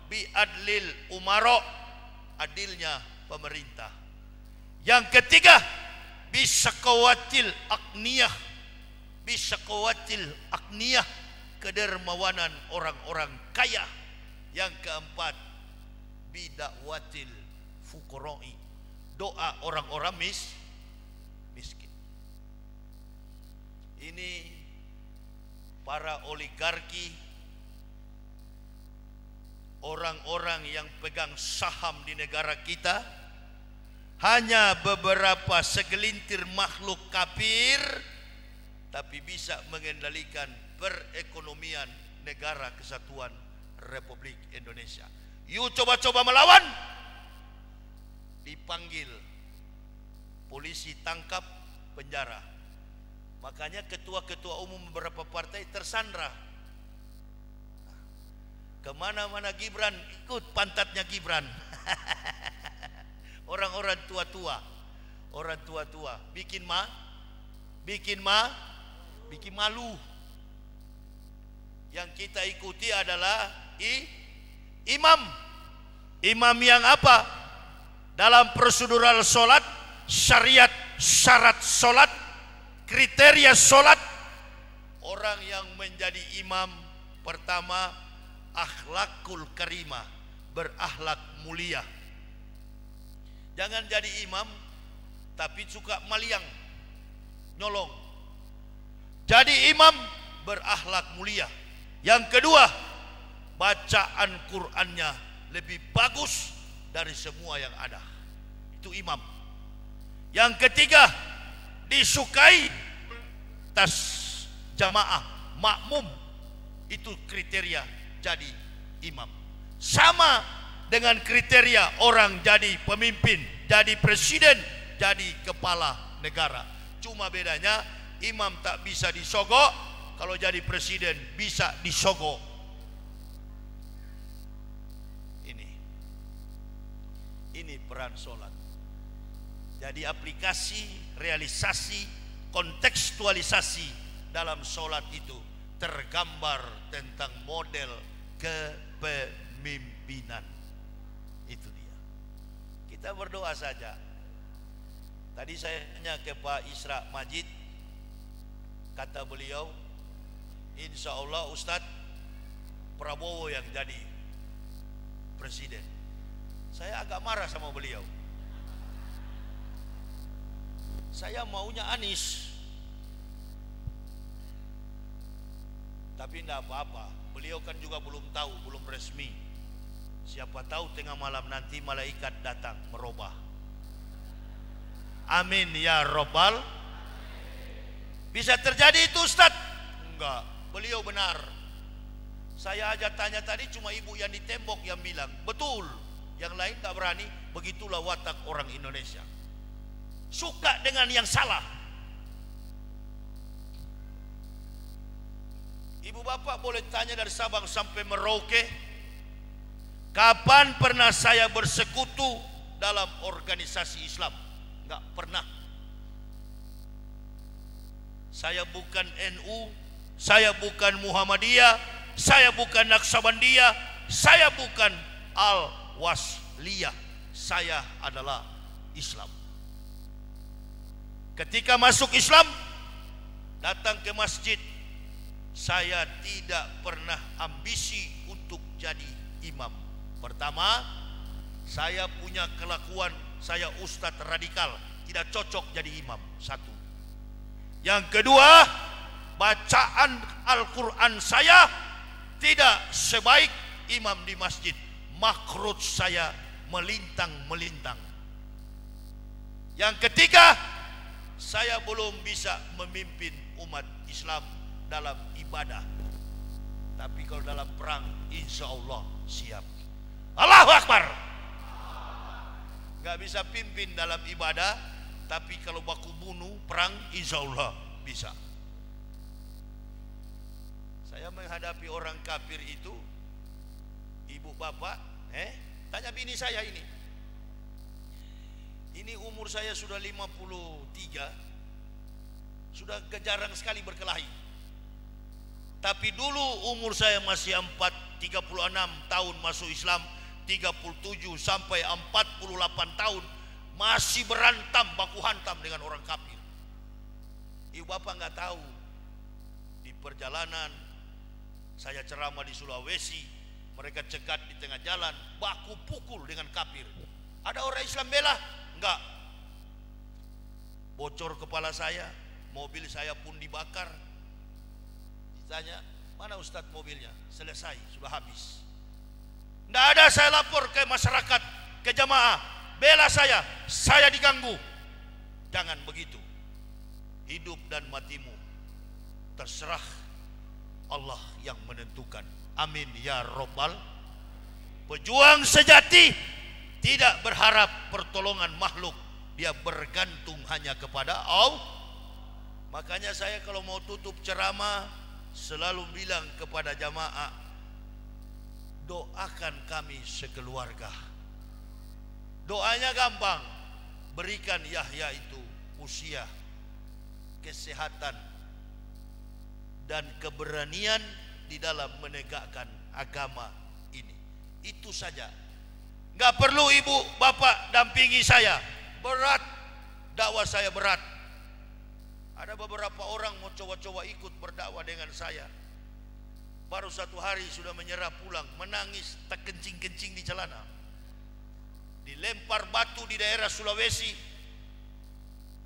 bi adlil umaro, adilnya pemerintah. Yang ketiga bisakawatil akniyah, bisakawatil akniyah, kedermawanan orang-orang kaya. Yang keempat bidakwatil fuqara'i, doa orang-orang miskin. Ini para oligarki, orang-orang yang pegang saham di negara kita, hanya beberapa segelintir makhluk kafir, tapi bisa mengendalikan perekonomian negara kesatuan Republik Indonesia. You coba-coba melawan, dipanggil polisi, tangkap, penjara. Makanya ketua-ketua umum beberapa partai tersandra. Kemana-mana Gibran, ikut pantatnya Gibran. Orang-orang tua-tua, orang tua-tua bikin malu. Yang kita ikuti adalah imam yang apa? Dalam prosedural solat, syariat, syarat solat, kriteria solat, orang yang menjadi imam pertama akhlakul karimah, berakhlak mulia. Jangan jadi imam tapi suka maliang, nyolong. Jadi imam berakhlak mulia. Yang kedua, bacaan Qur'annya lebih bagus dari semua yang ada. Itu imam. Yang ketiga, disukai tas jamaah, makmum. Itu kriteria jadi imam. Sama dengan kriteria orang jadi pemimpin, jadi presiden, jadi kepala negara. Cuma bedanya imam tak bisa disogok, kalau jadi presiden bisa disogok. Ini peran sholat. Jadi aplikasi, realisasi, kontekstualisasi dalam sholat itu tergambar tentang model kepemimpinan. Itu dia. Kita berdoa saja. Tadi saya tanya ke Pak Isra Majid, kata beliau, insya Allah Ustadz Prabowo yang jadi presiden. Saya agak marah sama beliau. Saya maunya Anies. Tapi tidak apa-apa. Beliau kan juga belum tahu, belum resmi. Siapa tahu tengah malam nanti malaikat datang merubah. Amin ya Robbal. Bisa terjadi itu Ustadz? Enggak, beliau benar. Saya aja tanya tadi, cuma ibu yang di tembok yang bilang betul. Yang lain tak berani. Begitulah watak orang Indonesia, suka dengan yang salah. Ibu bapak boleh tanya dari Sabang sampai Merauke, kapan pernah saya bersekutu dalam organisasi Islam? Enggak pernah. Saya bukan NU, saya bukan Muhammadiyah, saya bukan Naksabandiyah, saya bukan Al-Wasliyah. Saya adalah Islam. Ketika masuk Islam, datang ke masjid, saya tidak pernah ambisi untuk jadi imam. Pertama, saya punya kelakuan, saya ustadz radikal, tidak cocok jadi imam. Satu. Yang kedua, bacaan Al-Quran saya tidak sebaik imam di masjid. Makrut saya melintang-melintang. Yang ketiga, saya belum bisa memimpin umat Islam dalam ibadah. Tapi kalau dalam perang, insya Allah siap. Allahu Akbar. Gak bisa pimpin dalam ibadah, tapi kalau baku bunuh perang, insya Allah bisa. Saya menghadapi orang kafir itu, ibu bapak, tanya bini saya ini. Ini umur saya sudah 53, sudah jarang sekali berkelahi. Tapi dulu umur saya masih 36 tahun masuk Islam, 37 sampai 48 tahun masih berantam, baku hantam dengan orang kafir. Ibu bapak nggak tahu, di perjalanan saya ceramah di Sulawesi, mereka cegat di tengah jalan, baku pukul dengan kafir. Ada orang Islam bela? Enggak. Bocor kepala saya, mobil saya pun dibakar. Ditanya, mana Ustadz mobilnya? Selesai, sudah habis. Tidak ada, saya lapor ke masyarakat, ke jamaah, bela saya diganggu. Jangan begitu. Hidup dan matimu terserah Allah yang menentukan. Amin ya Rabbal. Pejuang sejati tidak berharap pertolongan makhluk, dia bergantung hanya kepada Allah. Makanya saya kalau mau tutup ceramah selalu bilang kepada jamaah, doakan kami sekeluarga. Doanya gampang, berikan Yahya itu usia, kesehatan, dan keberanian di dalam menegakkan agama ini. Itu saja. Gak perlu ibu bapak dampingi saya, berat, dakwah saya berat. Ada beberapa orang mau coba-coba ikut berdakwah dengan saya, baru 1 hari sudah menyerah pulang, menangis, tak kencing-kencing di celana. Dilempar batu di daerah Sulawesi,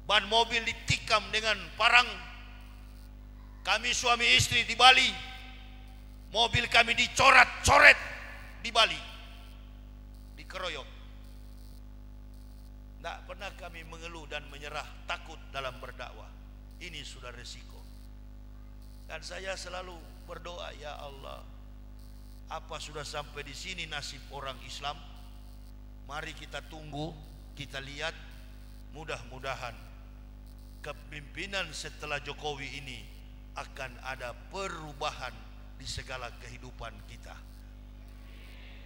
ban mobil ditikam dengan parang. Kami suami istri di Bali, mobil kami dicoret-coret di Bali, dikeroyok. Tidak pernah kami mengeluh dan menyerah, takut dalam berdakwah. Ini sudah resiko. Dan saya selalu berdoa, ya Allah, apa sudah sampai di sini nasib orang Islam? Mari kita tunggu, kita lihat. Mudah-mudahan kepemimpinan setelah Jokowi ini akan ada perubahan di segala kehidupan kita.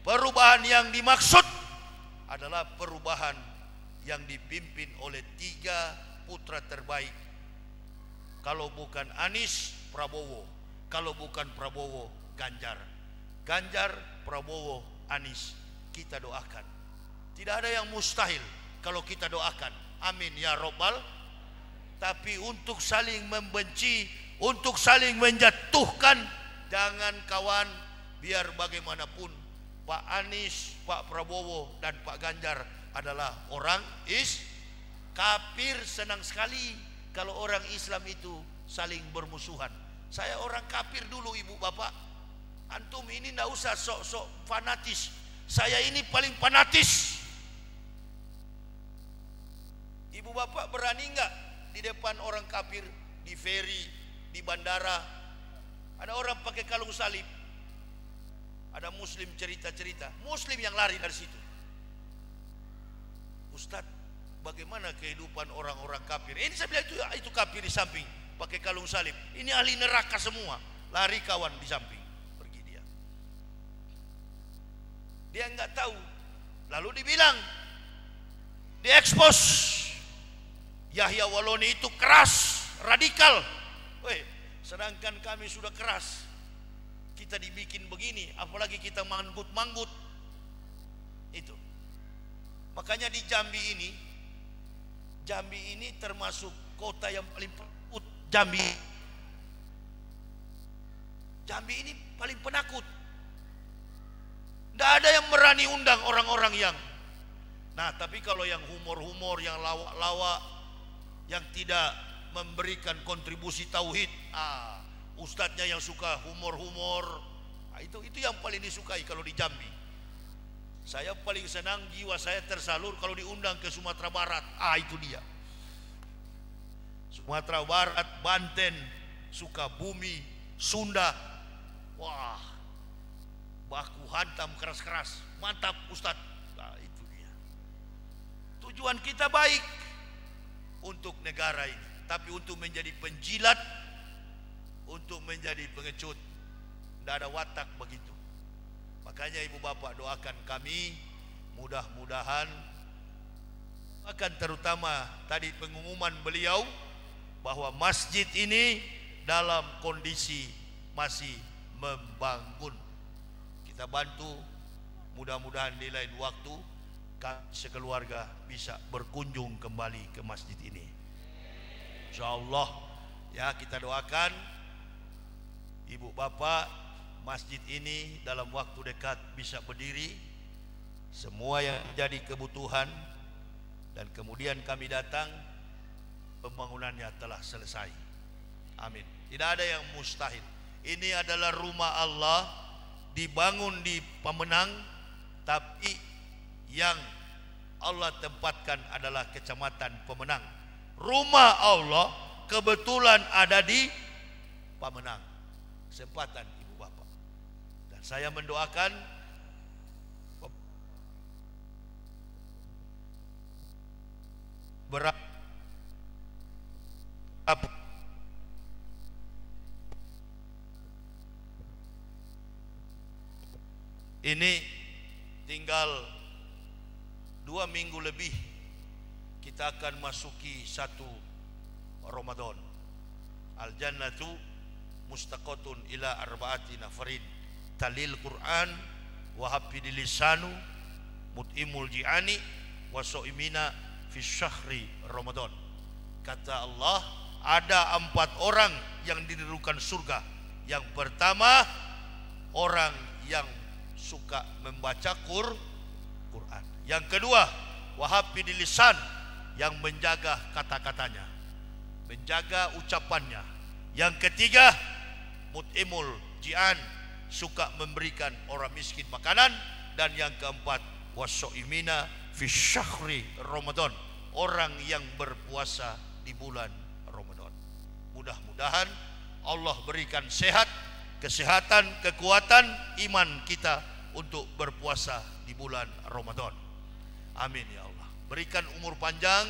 Perubahan yang dimaksud adalah perubahan yang dipimpin oleh 3 putra terbaik. Kalau bukan Anies, Prabowo. Kalau bukan Prabowo, Ganjar. Ganjar, Prabowo, Anies. Kita doakan. Tidak ada yang mustahil kalau kita doakan. Amin ya Rabbal. Tapi untuk saling membenci, untuk saling menjatuhkan, jangan kawan. Biar bagaimanapun Pak Anies, Pak Prabowo, dan Pak Ganjar adalah orang kafir. Senang sekali kalau orang Islam itu saling bermusuhan. Saya orang kafir dulu ibu bapak. Antum ini tidak usah sok-sok fanatis. Saya ini paling fanatis. Ibu bapak berani enggak di depan orang kafir, di feri, di bandara, ada orang pakai kalung salib, ada muslim cerita-cerita, muslim yang lari dari situ. Ustadz, bagaimana kehidupan orang-orang kafir? Ini saya bilang itu kafir di samping, pakai kalung salib. Ini ahli neraka semua. Lari kawan di samping, pergi dia. Dia nggak tahu. Lalu dibilang, diekspos. Yahya Waloni itu keras, radikal. Sedangkan kami sudah keras. Kita dibikin begini, apalagi kita manggut-manggut. Itu. Makanya di Jambi ini termasuk kota yang paling penakut. Jambi ini paling penakut. Tidak ada yang berani undang orang-orang yang. Nah, tapi kalau yang humor-humor, yang lawak-lawak, yang tidak memberikan kontribusi tauhid, ustadznya yang suka humor-humor, itu yang paling disukai kalau di Jambi. Saya paling senang, jiwa saya tersalur kalau diundang ke Sumatera Barat. Itu dia. Sumatera Barat, Banten, Sukabumi, Sunda. Wah, baku hantam keras-keras. Mantap Ustadz. Nah, itu dia. Tujuan kita baik untuk negara ini, tapi untuk menjadi penjilat, untuk menjadi pengecut, tidak ada watak begitu. Makanya ibu bapak doakan kami, mudah-mudahan akan terutama tadi pengumuman beliau bahwa masjid ini dalam kondisi masih membangun. Kita bantu, mudah-mudahan di lain waktu kami sekeluarga bisa berkunjung kembali ke masjid ini. Insyaallah ya, kita doakan ibu bapak, masjid ini dalam waktu dekat bisa berdiri, semua yang jadi kebutuhan, dan kemudian kami datang, pembangunannya telah selesai. Amin. Tidak ada yang mustahil. Ini adalah rumah Allah, dibangun di Pemenang, tapi yang Allah tempatkan adalah Kecamatan Pemenang. Rumah Allah kebetulan ada di Pemenang. Kesempatan ibu bapak. Dan saya mendoakan ini tinggal 2 minggu lebih kita akan masuki 1 Ramadan. Al jannatu mustaqatun ila arba'ati nafarin talil Quran wa hafidil lisanu mut'imul ji'ani wa so'imina fi syahri Ramadan. Kata Allah, ada 4 orang yang diderukan surga. Yang pertama, orang yang suka membaca Quran. Yang kedua, wahafidil lisan, yang menjaga kata-katanya, menjaga ucapannya. Yang ketiga, mut'imul ji'an, suka memberikan orang miskin makanan. Dan yang keempat, wasoimina fi syahri Ramadan, orang yang berpuasa di bulan Ramadan. Mudah-mudahan Allah berikan sehat, kesehatan, kekuatan iman kita untuk berpuasa di bulan Ramadan. Amin ya Allah. Berikan umur panjang,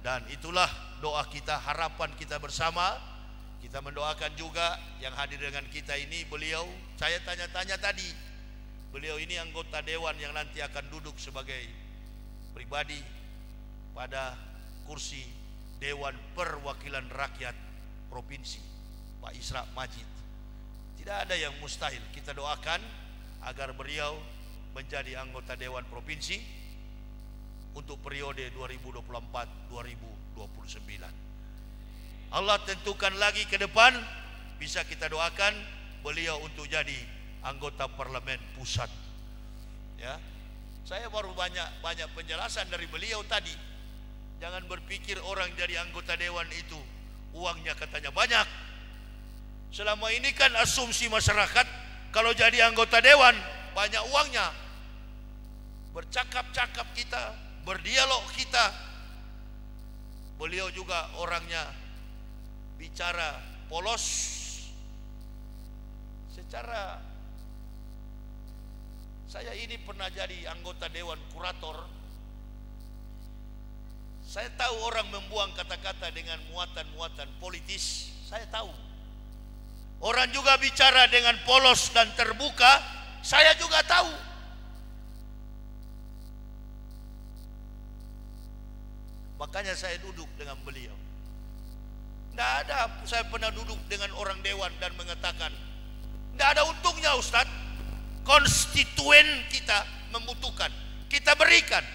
dan itulah doa kita, harapan kita bersama. Kita mendoakan juga yang hadir dengan kita ini, beliau, saya tanya-tanya tadi, beliau ini anggota dewan yang nanti akan duduk sebagai pribadi pada kursi Dewan Perwakilan Rakyat Provinsi, Pak Isra Majid. Tidak ada yang mustahil. Kita doakan agar beliau menjadi anggota Dewan Provinsi untuk periode 2024-2029. Allah tentukan lagi ke depan, bisa kita doakan beliau untuk jadi anggota Parlemen Pusat. Ya, saya baru banyak penjelasan dari beliau tadi. Jangan berpikir orang jadi anggota dewan itu uangnya katanya banyak. Selama ini kan asumsi masyarakat kalau jadi anggota dewan banyak uangnya. Bercakap-cakap kita, berdialog kita. Beliau juga orangnya bicara polos. Secara saya ini pernah jadi anggota dewan kurator. Saya tahu orang membuang kata-kata dengan muatan-muatan politis. Saya tahu. Orang juga bicara dengan polos dan terbuka, saya juga tahu. Makanya saya duduk dengan beliau. Tidak ada saya pernah duduk dengan orang dewan dan mengatakan, tidak ada untungnya Ustadz, konstituen kita membutuhkan, kita berikan.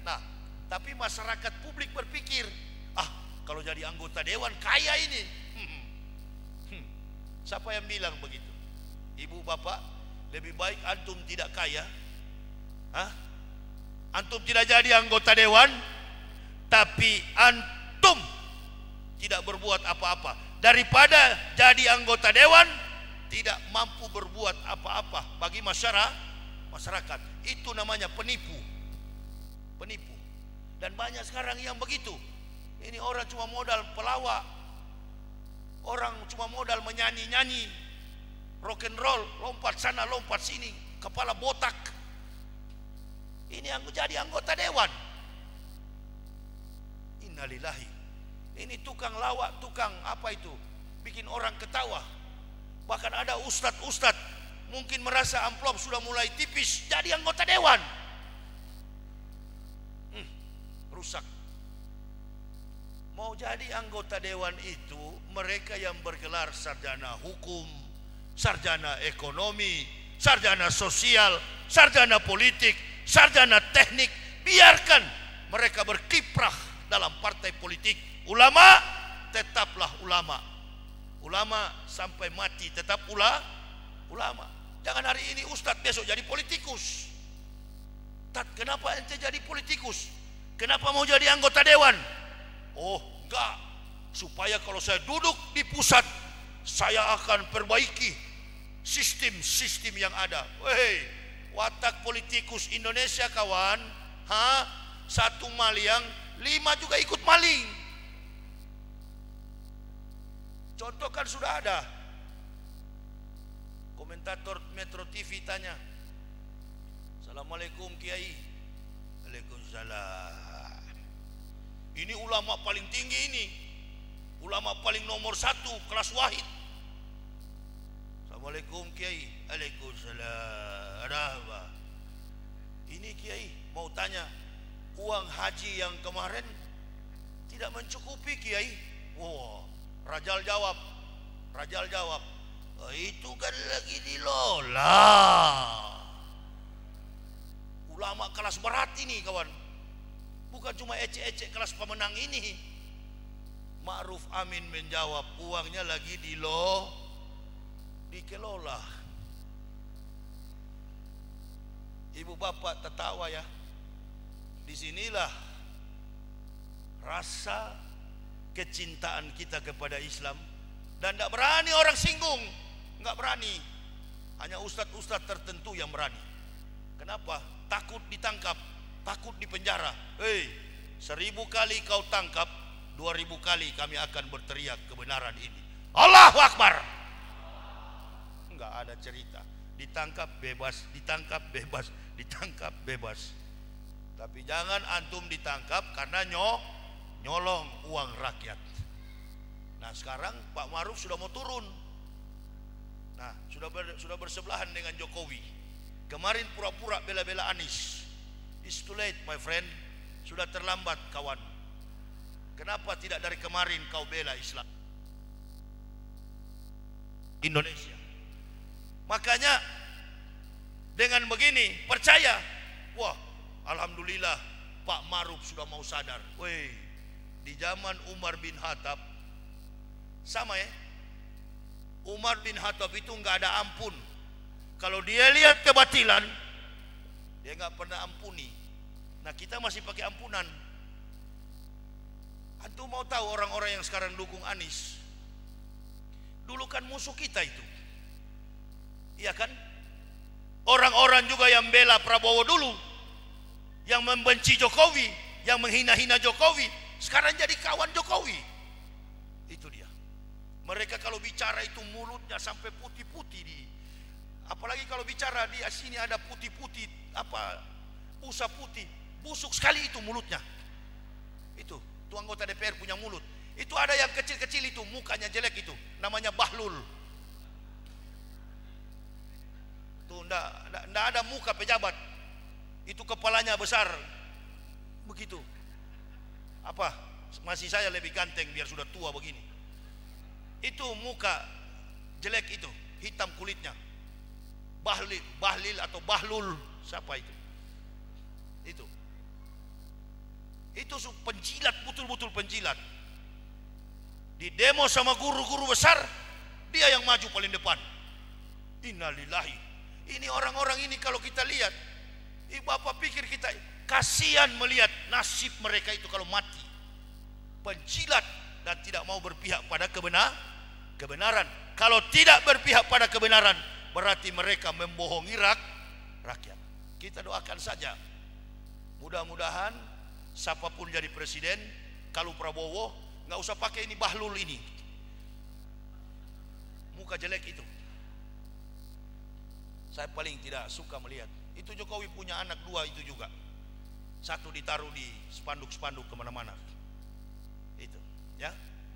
Nah, tapi masyarakat publik berpikir, kalau jadi anggota dewan kaya ini. Siapa yang bilang begitu? Ibu bapak, lebih baik antum tidak kaya, antum tidak jadi anggota dewan, tapi antum tidak berbuat apa-apa, daripada jadi anggota dewan tidak mampu berbuat apa-apa bagi masyarakat. Itu namanya penipu. Dan banyak sekarang yang begitu. Ini orang cuma modal pelawak, orang cuma modal menyanyi-nyanyi, rock and roll, lompat sana lompat sini, kepala botak. Ini yang jadi anggota dewan. Innalillahi. Ini tukang lawak, tukang apa itu, bikin orang ketawa. Bahkan ada ustadz mungkin merasa amplop sudah mulai tipis, jadi anggota dewan. Rusak. Mau jadi anggota dewan itu mereka yang bergelar sarjana hukum, sarjana ekonomi, sarjana sosial, sarjana politik, sarjana teknik. Biarkan mereka berkiprah dalam partai politik. Ulama tetaplah ulama. Ulama sampai mati tetap ulama. Jangan hari ini ustadz, besok jadi politikus. Kenapa ente jadi politikus? Kenapa mau jadi anggota dewan? Oh enggak, supaya kalau saya duduk di pusat, saya akan perbaiki sistem-sistem yang ada. Weh, watak politikus Indonesia kawan, satu maling, 5 juga ikut maling. Contoh kan sudah ada. Komentator Metro TV tanya, Assalamualaikum Kiai. Waalaikumsalam. Ini ulama paling tinggi ini, ulama paling nomor 1 kelas wahid. Assalamualaikum Kiai. Waalaikumsalam. Ada apa? Ini Kiai mau tanya, uang haji yang kemarin tidak mencukupi Kiai. Wah, Rajal jawab, itu kan lagi dilola. Ulama kelas berat ini kawan, bukan cuma ecek-ecek kelas pemenang ini. Ma'ruf Amin menjawab, uangnya lagi dikelola. Ibu bapak tertawa ya. Disinilah rasa kecintaan kita kepada Islam, dan tidak berani orang singgung, nggak berani. Hanya ustadz-ustadz tertentu yang berani. Kenapa? Takut ditangkap, takut dipenjara. 1000 kali kau tangkap, 2000 kali kami akan berteriak kebenaran ini. Allahu Akbar. Nggak ada cerita. Ditangkap bebas, ditangkap bebas, ditangkap bebas. Tapi jangan antum ditangkap karena nyolong uang rakyat. Nah sekarang Pak Ma'ruf sudah mau turun. Nah sudah bersebelahan dengan Jokowi. Kemarin pura-pura bela-bela Anies. It's too late my friend. Sudah terlambat kawan. Kenapa tidak dari kemarin kau bela Islam Indonesia? Makanya dengan begini percaya, wah alhamdulillah Pak Ma'ruf sudah mau sadar. Di zaman Umar bin Khattab sama ya. Umar bin Khattab itu nggak ada ampun. Kalau dia lihat kebatilan, dia nggak pernah ampuni. Nah kita masih pakai ampunan. Antum mau tahu orang-orang yang sekarang dukung Anies, dulu kan musuh kita itu, iya kan? Orang-orang juga yang bela Prabowo dulu, yang membenci Jokowi, yang menghina-hina Jokowi, sekarang jadi kawan Jokowi. Itu dia. Mereka kalau bicara itu mulutnya sampai putih-putih apalagi kalau bicara di sini ada putih-putih, busa putih, busuk sekali itu mulutnya. Itu anggota DPR punya mulut. Itu ada yang kecil-kecil itu, mukanya jelek itu, namanya Bahlul. Tuh ndak ada muka pejabat. Itu kepalanya besar. Begitu. Masih saya lebih ganteng biar sudah tua begini. Itu muka jelek itu, hitam kulitnya. Bahlil atau Bahlul, siapa itu? Itu penjilat, betul-betul penjilat. Di demo sama guru-guru besar, dia yang maju paling depan. Innalillahi. Ini orang-orang ini kalau kita lihat, Bapak pikir kita kasihan melihat nasib mereka itu kalau mati. Penjilat dan tidak mau berpihak pada kebenaran. Kalau tidak berpihak pada kebenaran, berarti mereka membohongi rakyat. Kita doakan saja, mudah-mudahan siapapun jadi presiden, kalau Prabowo nggak usah pakai ini Bahlul ini, muka jelek itu. Saya paling tidak suka melihat. Itu Jokowi punya anak 2 itu juga. Satu ditaruh di spanduk-spanduk kemana-mana. Itu, ya.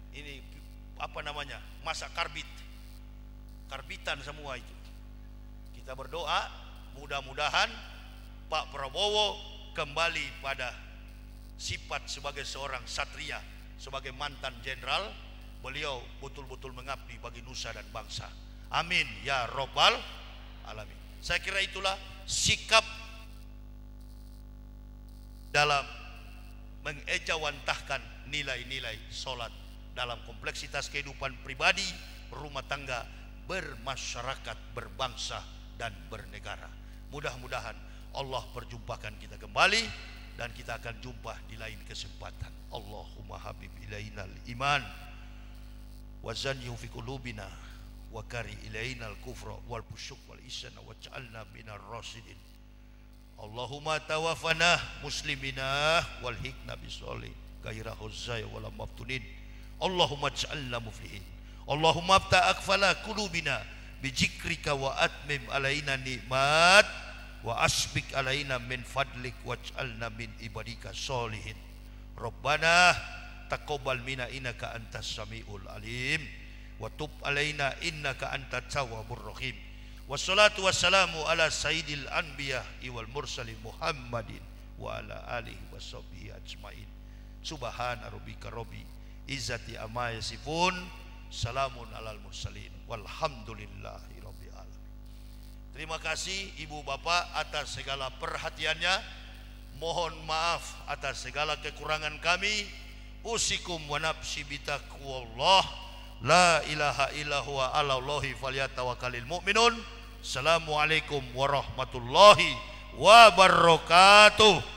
Ini apa namanya? Masa karbitan semua itu. Kita berdoa, mudah-mudahan Pak Prabowo kembali pada sifat sebagai seorang satria, sebagai mantan jenderal. Beliau betul-betul mengabdi bagi nusa dan bangsa. Amin ya robbal alamin. Saya kira itulah sikap dalam mengejawantahkan nilai-nilai sholat dalam kompleksitas kehidupan pribadi, rumah tangga, bermasyarakat, berbangsa, dan bernegara. Mudah-mudahan Allah perjumpakan kita kembali, dan kita akan jumpa di lain kesempatan. Allahumma habib ilainal iman wa zannihu fi qulubina wa kari ilainal kufra wal fusyuq wal isyana waj'alna minar rasyidin. Allahumma tawaffana muslimina wal hikna bisolih gairah huzzai wala maftunin. Allahumma ij'alna muflihin. Allahumma abta akfala qulubina bijikrika wa atmim alaina nikmat wa asbik alaina min fadlik waj'alna min ibadika solihin. Rabbana taqabbal minna innaka antas samiul alim wa tub alaina innaka antat tawwabur rahim. Wassalatu wassalamu ala sayyidil anbiya wal mursalin Muhammadin wa ala alihi washabbihi ajmain. Subhana rabbika rabbil izzati amma yasifun, salamun alal mursalin walhamdulillahi rabbil alamin. Terima kasih Ibu Bapak atas segala perhatiannya. Mohon maaf atas segala kekurangan kami. Usikum wa nafsi bitaqwallah. La ilaha illa huwa 'alallahi falyatawakkalul mu'minun. Assalamualaikum warahmatullahi wabarakatuh.